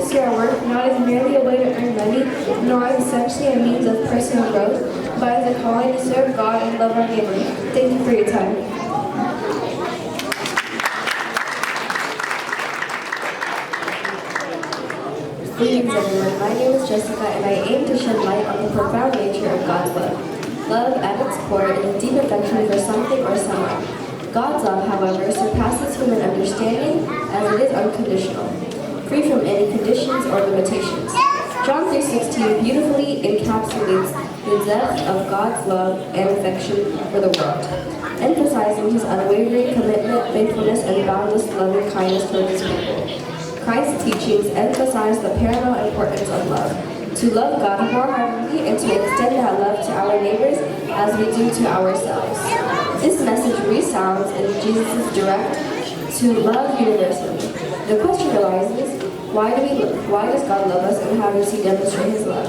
Speaker 1: sincere work, not as merely a way to earn money, nor as essentially a means of personal growth, but as a calling to serve God and love our neighbor. Thank you for your time.
Speaker 12: Greetings everyone, my name is Jessica and I aim to shed light on the profound nature of God's love. Love at its core is a deep affection for something or someone. God's love, however, surpasses human understanding as it is unconditional, free from any conditions or limitations. John 3:16 beautifully encapsulates the depth of God's love and affection for the world, emphasizing his unwavering commitment, faithfulness, and boundless loving kindness towards his people. Christ's teachings emphasize the paramount importance of love, to love God wholeheartedly and to extend that love to our neighbors as we do to ourselves. This message resounds in Jesus' direct to love universally. The question arises, why does God love us and how does he demonstrate his love?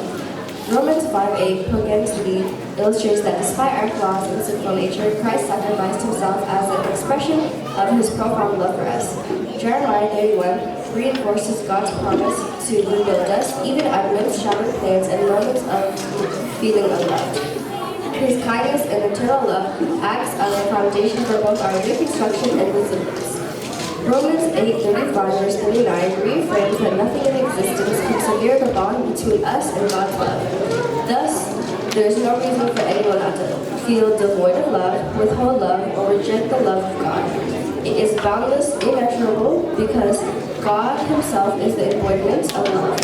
Speaker 12: Romans 5:8 Purgantly illustrates that despite our flaws and sinful nature, Christ sacrificed himself as an expression of his profound love for us. Jeremiah 31 reinforces God's promise to rebuild us, even amidst shattered plans and moments of feeling unloved. His kindness and eternal love acts as a foundation for both our reconstruction and resilience. Romans 8:35 verse 39 reaffirms that nothing in existence can sever the bond between us and God's love. Thus, there is no reason for anyone not to feel devoid of love, withhold love, or reject the love of God. It is boundless, immeasurable, because God himself is the embodiment of love.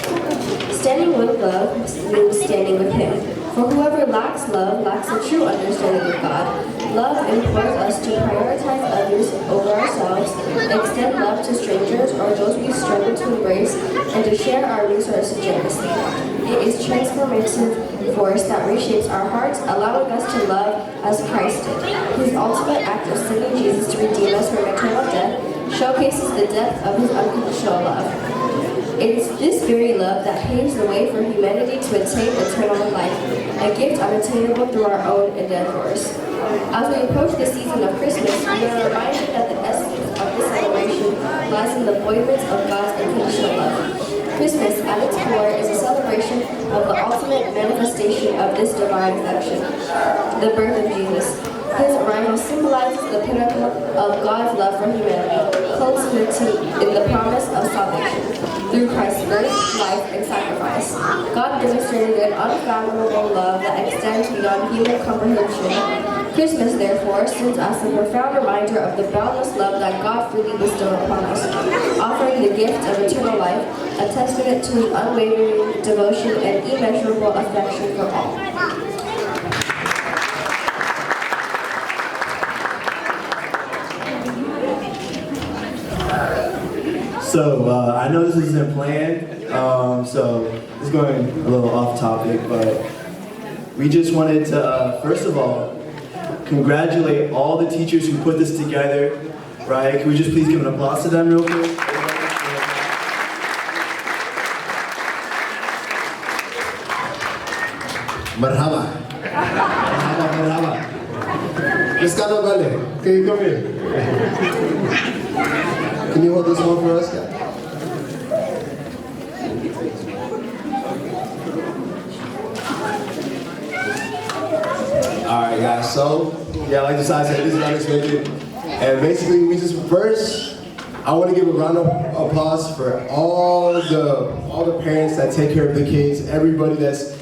Speaker 12: Standing with love means standing with him. For whoever lacks love lacks a true understanding of God. Love implores us to prioritize others over ourselves, extend love to strangers or those we struggle to embrace, and to share our resources generously. It is transformative force that reshapes our hearts, allowing us to love as Christ did. His ultimate act of sending Jesus to redeem us from eternal death showcases the depth of his unconditional love. It is this very love that paves the way for humanity to attain eternal life, a gift unattainable through our own endeavors. As we approach the season of Christmas, we are reminded that the essence of this celebration lies in the avoidance of God's unconditional love. Christmas, at its core, is a celebration of the ultimate manifestation of this divine affection, the birth of Jesus. His arrival symbolizes the pinnacle of God's love for humanity, culminating in the promise of salvation. Through Christ's birth, life, and sacrifice, God demonstrated an unfathomable love that extends beyond human comprehension. Christmas, therefore, serves as a profound reminder of the boundless love that God freely bestowed upon us, offering the gift of eternal life, a testament to his unwavering devotion and immeasurable affection for all.
Speaker 13: So, I know this isn't planned, so it's going a little off topic, but we just wanted to, first of all, congratulate all the teachers who put this together, right? Can we just please give an applause to them real quick?
Speaker 14: Marhaba. Marhaba. Miss Canavale, can you come here? Can you hold this one for us, guys? Alright guys, so yeah, like Josiah said, this is unexpected. And basically we just first, I want to give a round of applause for all the parents that take care of the kids, everybody that's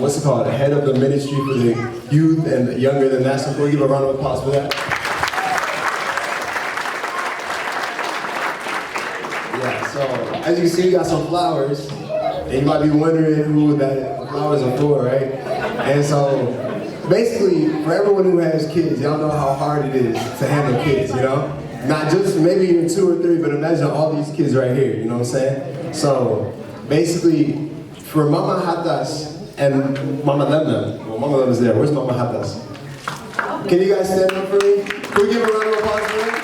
Speaker 14: what's it called, head of the ministry for the youth and younger than that. So can we give a round of applause for that? Yeah, so as you can see, we got some flowers. And you might be wondering who that flowers are for, right? And so basically, for everyone who has kids, y'all know how hard it is to handle kids, you know? Not just maybe even 2 or 3, but imagine all these kids right here, you know what I'm saying? So basically, for Mama Hatas and Mama Lemna, well, Mama Lemna's there. Where's Mama Hatas? Can you guys stand up for me? Can we give a round of applause for them?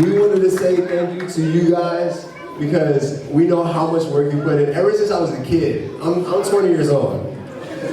Speaker 14: we wanted to say thank you to you guys because we know how much work you put in. Ever since I was a kid, I'm 20 years old.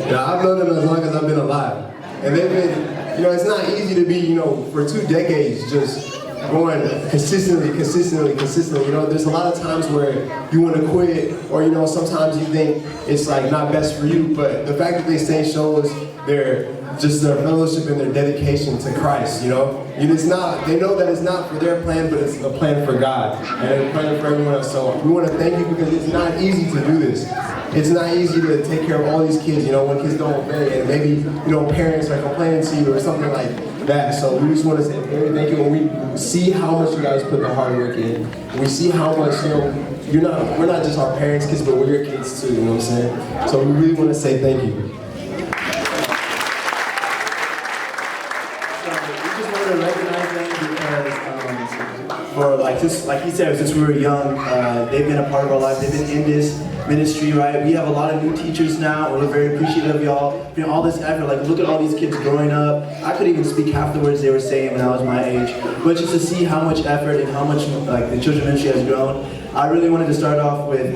Speaker 14: I've known them as long as I've been alive. And they've been, it's not easy to be, for 2 decades just going consistently. There's a lot of times where you want to quit or, sometimes you think it's like not best for you, but the fact that they stay shows their fellowship and their dedication to Christ, They know that it's not for their plan, but it's a plan for God and a plan for everyone else. So we want to thank you because it's not easy to do this. It's not easy to take care of all these kids, when kids don't obey and maybe, parents are complaining to you or something like that. So we just want to say very thank you. And we see how much you guys put the hard work in. And we see how much, we're not just our parents' kids, but we're your kids too, you know what I'm saying? So we really want to say thank you.
Speaker 13: Just like he said, since we were young, they've been a part of our life. They've been in this ministry, right? We have a lot of new teachers now, and we're very appreciative of y'all. All this effort, look at all these kids growing up. I couldn't even speak half the words they were saying when I was my age. But just to see how much effort and how much the children's ministry has grown, I really wanted to start off with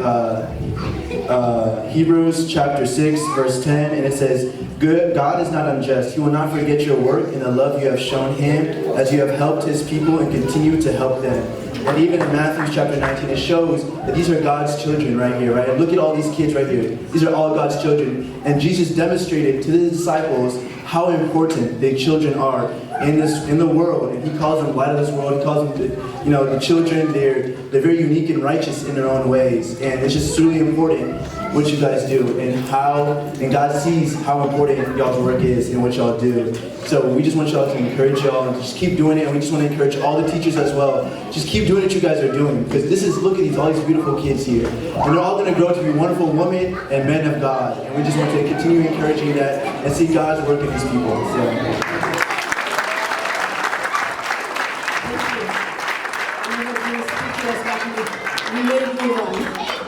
Speaker 13: Hebrews chapter 6, verse 10, and it says, God is not unjust. He will not forget your work and the love you have shown him as you have helped his people and continue to help them. And even in Matthew chapter 19, it shows that these are God's children right here, right? And look at all these kids right here. These are all God's children. And Jesus demonstrated to the disciples how important the children are in the world. And he calls them light of this world. He calls them, the children, they're very unique and righteous in their own ways. And it's just really important what you guys do and God sees how important y'all's work is and what y'all do. So we just want y'all to encourage y'all and just keep doing it. And we just want to encourage all the teachers as well. Just keep doing what you guys are doing because look at all these beautiful kids here. And they're all going to grow to be wonderful women and men of God. And we just want to continue encouraging that and see God's work in these people. So.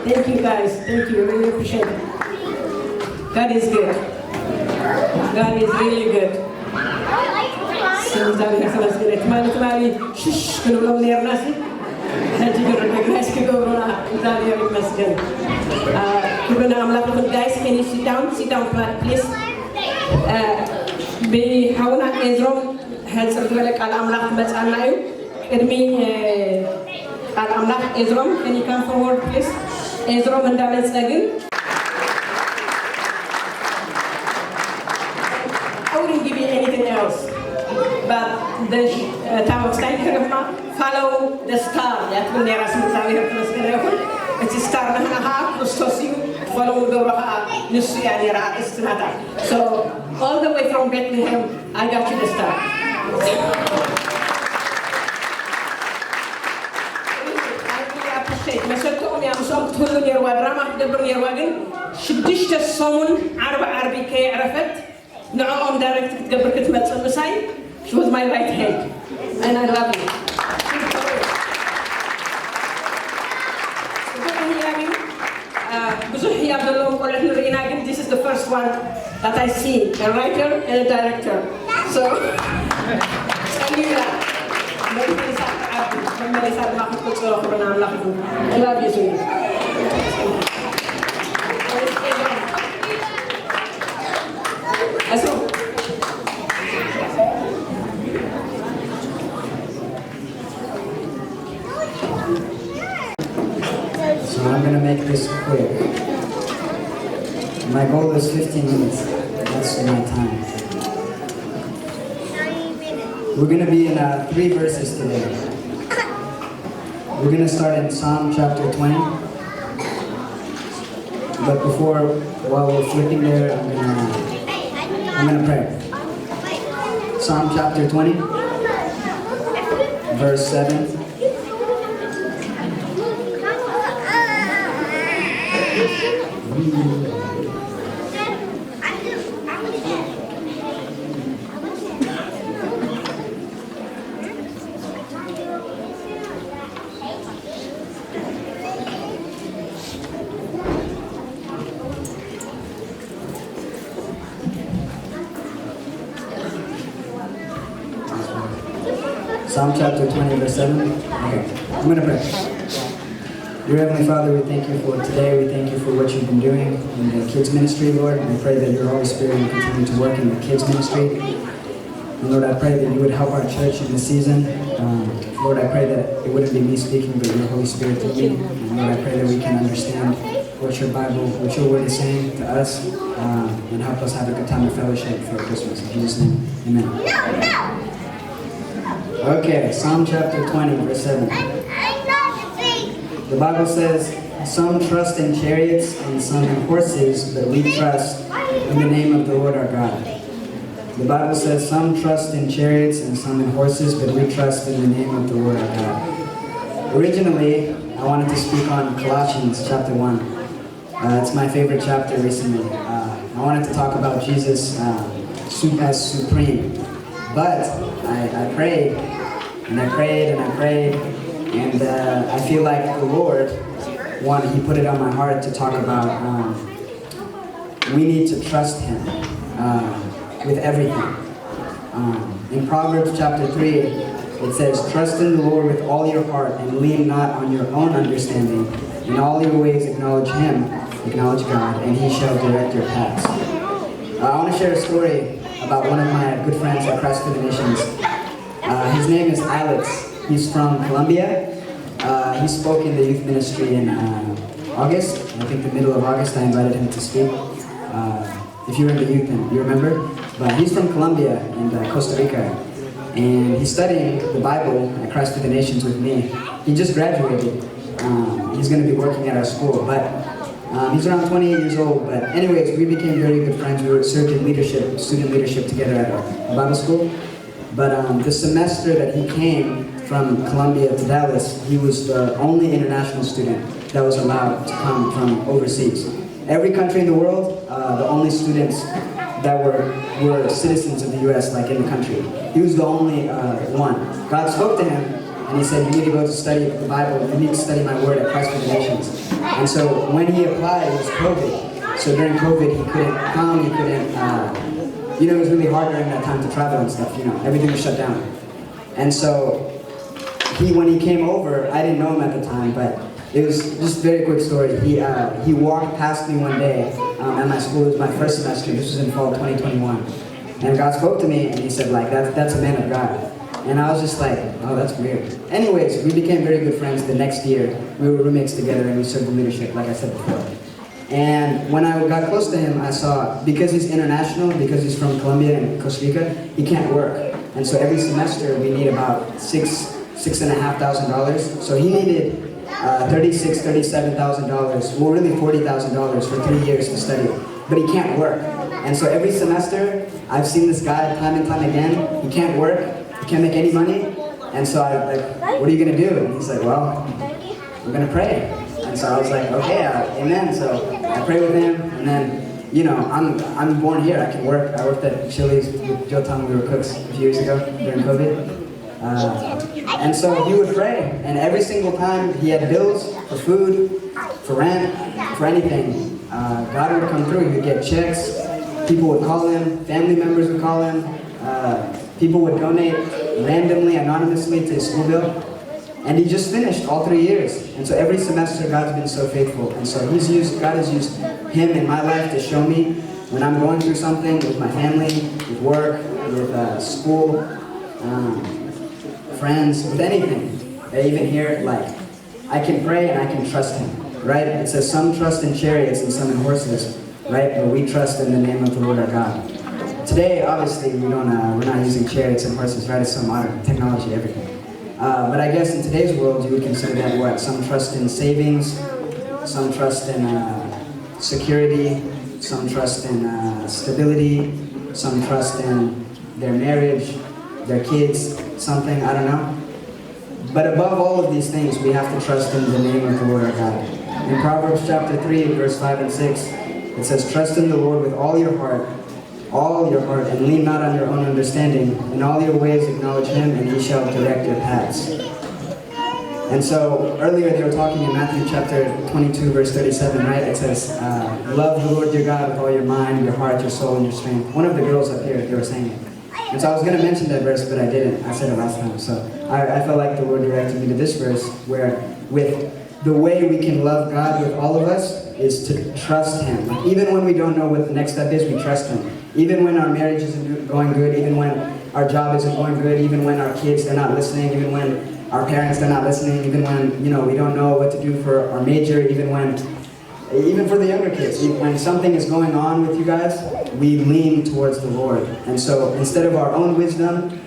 Speaker 4: Thank you guys. Thank you. Really appreciate it. God is good. God is really good. Guys, can you sit down? Sit down, please. بحونا إزرم هل سأقولك على أملاك بس أنا يو إرمي على أملاك إزرم can you come forward please إزرم من دامن سجن I wouldn't give you anything else but the time of time follow the star ya تقول لي راسم تساوي هرتنا سكريهم it's a star نحنها كريستوسيو follow the raha نسي يعني راح استنادا so all the way from Bethlehem I got you the star مسكتهم يا مسوق تقولون يا ودراما تدبرون يا واجن شدشت الصوم عربي كي عرفت نعم دايركت تقبر كتمت مساي she was my right hand and I love you ብዙ ያበለው ቆለት ንሪና ግን this is the first one that I see a writer and a director so I love you so much.
Speaker 15: So I'm going to make this quick. My goal is 15 minutes. That's my time. We're going to be in 3 verses today. We're going to start in Psalm chapter 20. But while we're flipping there, I'm going to pray. Psalm chapter 20, verse 7. Psalm chapter 20, verse 7. Okay, I'm going to pray. Dear Heavenly Father, we thank you for today. We thank you for what you've been doing in the kids ministry, Lord. We pray that your Holy Spirit will continue to work in the kids ministry. And Lord, I pray that you would help our church in this season. Lord, I pray that it wouldn't be me speaking, but your Holy Spirit through me. And Lord, I pray that we can understand what your Bible, what your word is saying to us, and help us have a good time of fellowship for Christmas. In Jesus' name, amen. Okay, Psalm chapter 20, verse 7. The Bible says, some trust in chariots and some in horses, but we trust in the name of the Lord our God. The Bible says, some trust in chariots and some in horses, but we trust in the name of the Lord our God. Originally, I wanted to speak on Colossians chapter 1. It's my favorite chapter recently. I wanted to talk about Jesus as supreme. But I prayed, and I prayed, and I prayed, and I feel like the Lord, He put it on my heart to talk about we need to trust Him with everything. In Proverbs chapter 3, it says, trust in the Lord with all your heart and lean not on your own understanding. In all your ways acknowledge Him, acknowledge God, and He shall direct your paths. I want to share a story about one of my good friends at Christ for the Nations. His name is Alex. He's from Colombia. He spoke in the youth ministry in August. I think the middle of August, I invited him to speak. If you were in the youth, then you remember. But he's from Colombia and Costa Rica. And he's studying the Bible at Christ for the Nations with me. He just graduated. He's going to be working at our school. But he's around 28 years old. But anyways, we became very good friends. We served in leadership, student leadership together at our Bible school. But the semester that he came from Colombia to Dallas, he was the only international student that was allowed to come from overseas. Every country in the world, the only students that were citizens of the U.S., like in the country. He was the only one. God spoke to him, and he said, you need to go to study the Bible, you need to study my word at Christ for the Nations. And so when he applied, it was COVID. So during COVID, he couldn't come, he couldn't, it was really hard during that time to travel and stuff, everything was shut down. And so when he came over, I didn't know him at the time, but it was just a very quick story. He walked past me one day at my school. It was my first semester. This was in fall 2021. And God spoke to me, and he said, that's a man of God. And I was just like, oh, that's weird. Anyways, we became very good friends the next year. We were roommates together, and we served in leadership, like I said before. And when I got close to him, I saw, because he's international, because he's from Colombia and Costa Rica, he can't work. And so every semester, we need about $6,500. So he needed $37,000, well really $40,000 for 3 years to study, but he can't work. And so every semester, I've seen this guy time and time again. He can't work, he can't make any money. And so I'm like, what are you gonna do? And he's like, well, we're gonna pray. And so I was like, okay, amen. So I prayed with him, and then, I'm born here, I can work. I worked at Chili's with Joe Tom, we were cooks a few years ago during COVID. And so he would pray, and every single time he had bills for food, for rent, for anything, God would come through. He would get checks, people would call him, family members would call him, people would donate randomly, anonymously to his school bill. And he just finished all 3 years. And so every semester, God's been so faithful. And so God has used him in my life to show me when I'm going through something with my family, with work, with school, friends, with anything. Even here, I can pray and I can trust him, right? It says some trust in chariots and some in horses, right? But we trust in the name of the Lord our God. Today, obviously, we're not using chariots and horses, right? It's some modern technology, everything. But I guess in today's world, you would consider that what? Some trust in savings, some trust in security, some trust in stability, some trust in their marriage, their kids, something, I don't know. But above all of these things, we have to trust in the name of the Lord our God. In Proverbs chapter 3, verse 5 and 6, it says, trust in the Lord with all your heart, and lean not on your own understanding. In all your ways acknowledge him, and he shall direct your paths. And so, earlier they were talking in Matthew chapter 22, verse 37, right? It says, love the Lord your God with all your mind, your heart, your soul, and your strength. One of the girls up here, they were saying it. And so I was going to mention that verse, but I didn't. I said it last time. So I felt like the Lord directed me to this verse where with the way we can love God with all of us is to trust Him. Like, even when we don't know what the next step is, we trust Him. Even when our marriage isn't going good, even when our job isn't going good, even when our kids, they're not listening, even when our parents, they're not listening, even when, we don't know what to do for our major, even for the younger kids, when something is going on with you guys, we lean towards the Lord. And so instead of our own wisdom,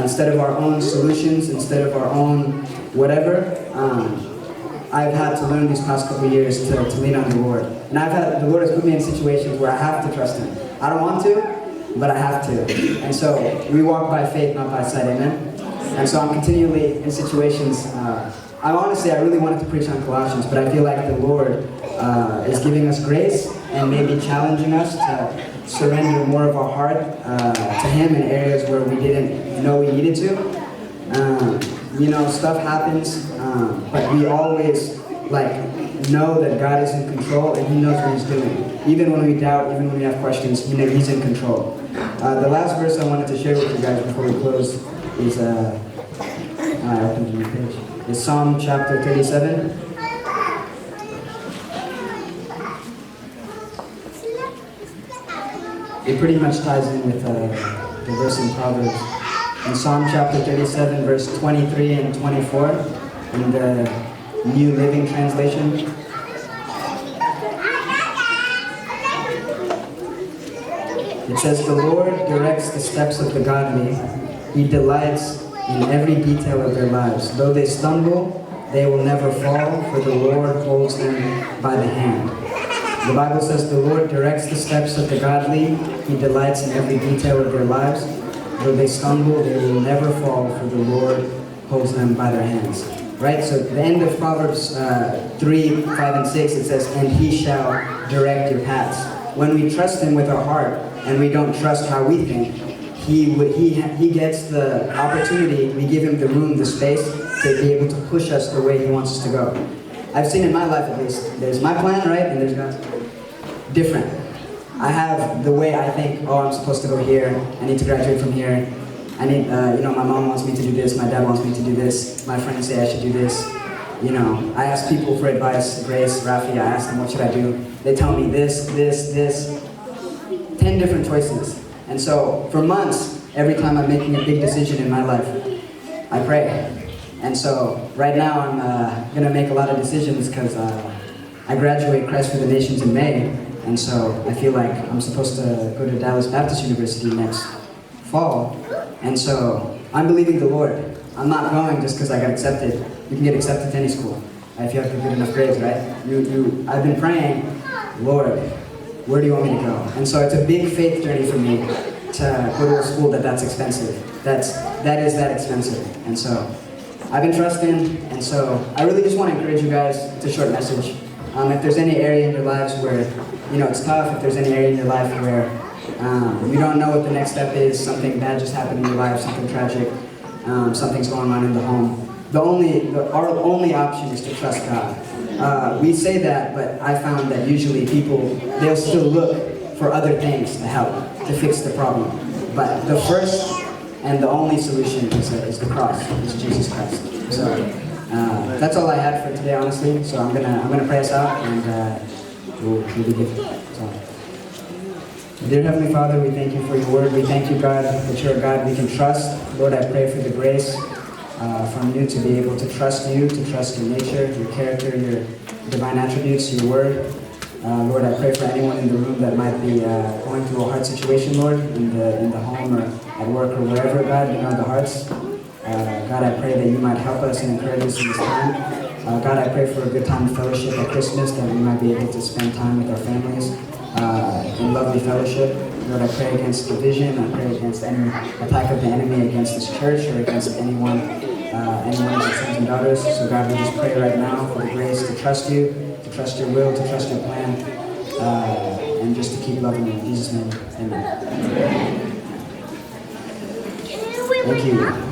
Speaker 15: instead of our own solutions, instead of our own whatever, I've had to learn these past couple of years to lean on the Lord. And the Lord has put me in situations where I have to trust Him. I don't want to, but I have to. And so we walk by faith, not by sight, amen? And so I'm continually in situations, I really wanted to preach on Colossians, but I feel like the Lord is giving us grace and maybe challenging us to surrender more of our heart to Him in areas where we didn't know we needed to. Stuff happens, but we always know that God is in control and He knows what He's doing. Even when we doubt, even when we have questions, He's in control. The last verse I wanted to share with you guys before we close is, I opened a new page. It's Psalm chapter 37. It pretty much ties in with the verse in Proverbs. In Psalm chapter 37, verse 23 and 24, in the New Living Translation. It says, "The Lord directs the steps of the godly. He delights in every detail of their lives. Though they stumble, they will never fall, for the Lord holds them by the hand." The Bible says the Lord directs the steps of the godly. He delights in every detail of their lives. Though they stumble, they will never fall, for the Lord holds them by their hands. Right? So at the end of Proverbs 3, 5, and 6, it says, "And He shall direct your paths." When we trust Him with our heart, and we don't trust how we think, He gets the opportunity, we give Him the room, the space, to be able to push us the way He wants us to go. I've seen in my life at least, there's my plan, right? And there's God's. Different. I have the way I think, I'm supposed to go here, I need to graduate from here, I need, my mom wants me to do this, my dad wants me to do this, my friends say I should do this. I ask people for advice, Grace, Rafi, I ask them what should I do. They tell me this, 10 different choices. And so for months, every time I'm making a big decision in my life, I pray. And so right now I'm going to make a lot of decisions because I graduate Christ for the Nations in May. And so I feel like I'm supposed to go to Dallas Baptist University next fall. And so I'm believing the Lord. I'm not going just because I got accepted. You can get accepted to any school if you have good enough grades, right? I've been praying, Lord, where do you want me to go? And so it's a big faith journey for me to go to a school that's expensive. That is that expensive. And so I've been trusting, and so I really just want to encourage you guys. It's a short message. If there's any area in your lives where, it's tough, if there's any area in your life where you don't know what the next step is, something bad just happened in your life, something tragic, something's going on in the home, our only option is to trust God. We say that, but I found that usually people, they'll still look for other things to help, to fix the problem. But the first and the only solution is the cross, is Jesus Christ. So that's all I had for today, honestly. So I'm gonna pray us out, and we'll be good. So, dear Heavenly Father, we thank you for your word. We thank you, God, that you're a God we can trust. Lord, I pray for the grace from you to be able to trust you, to trust your nature, your character, your divine attributes, your word. Lord, I pray for anyone in the room that might be going through a hard situation, Lord, in the home or at work or wherever, God, you know the hearts. God, I pray that you might help us and encourage us in this time. God, I pray for a good time of fellowship at Christmas, that we might be able to spend time with our families in lovely fellowship. Lord, I pray against division. I pray against any attack of the enemy against this church or against anyone of your sons and daughters. So God, we just pray right now for the grace to trust you, to trust your will, to trust your plan, and just to keep loving you. In Jesus' name, amen. Thank you.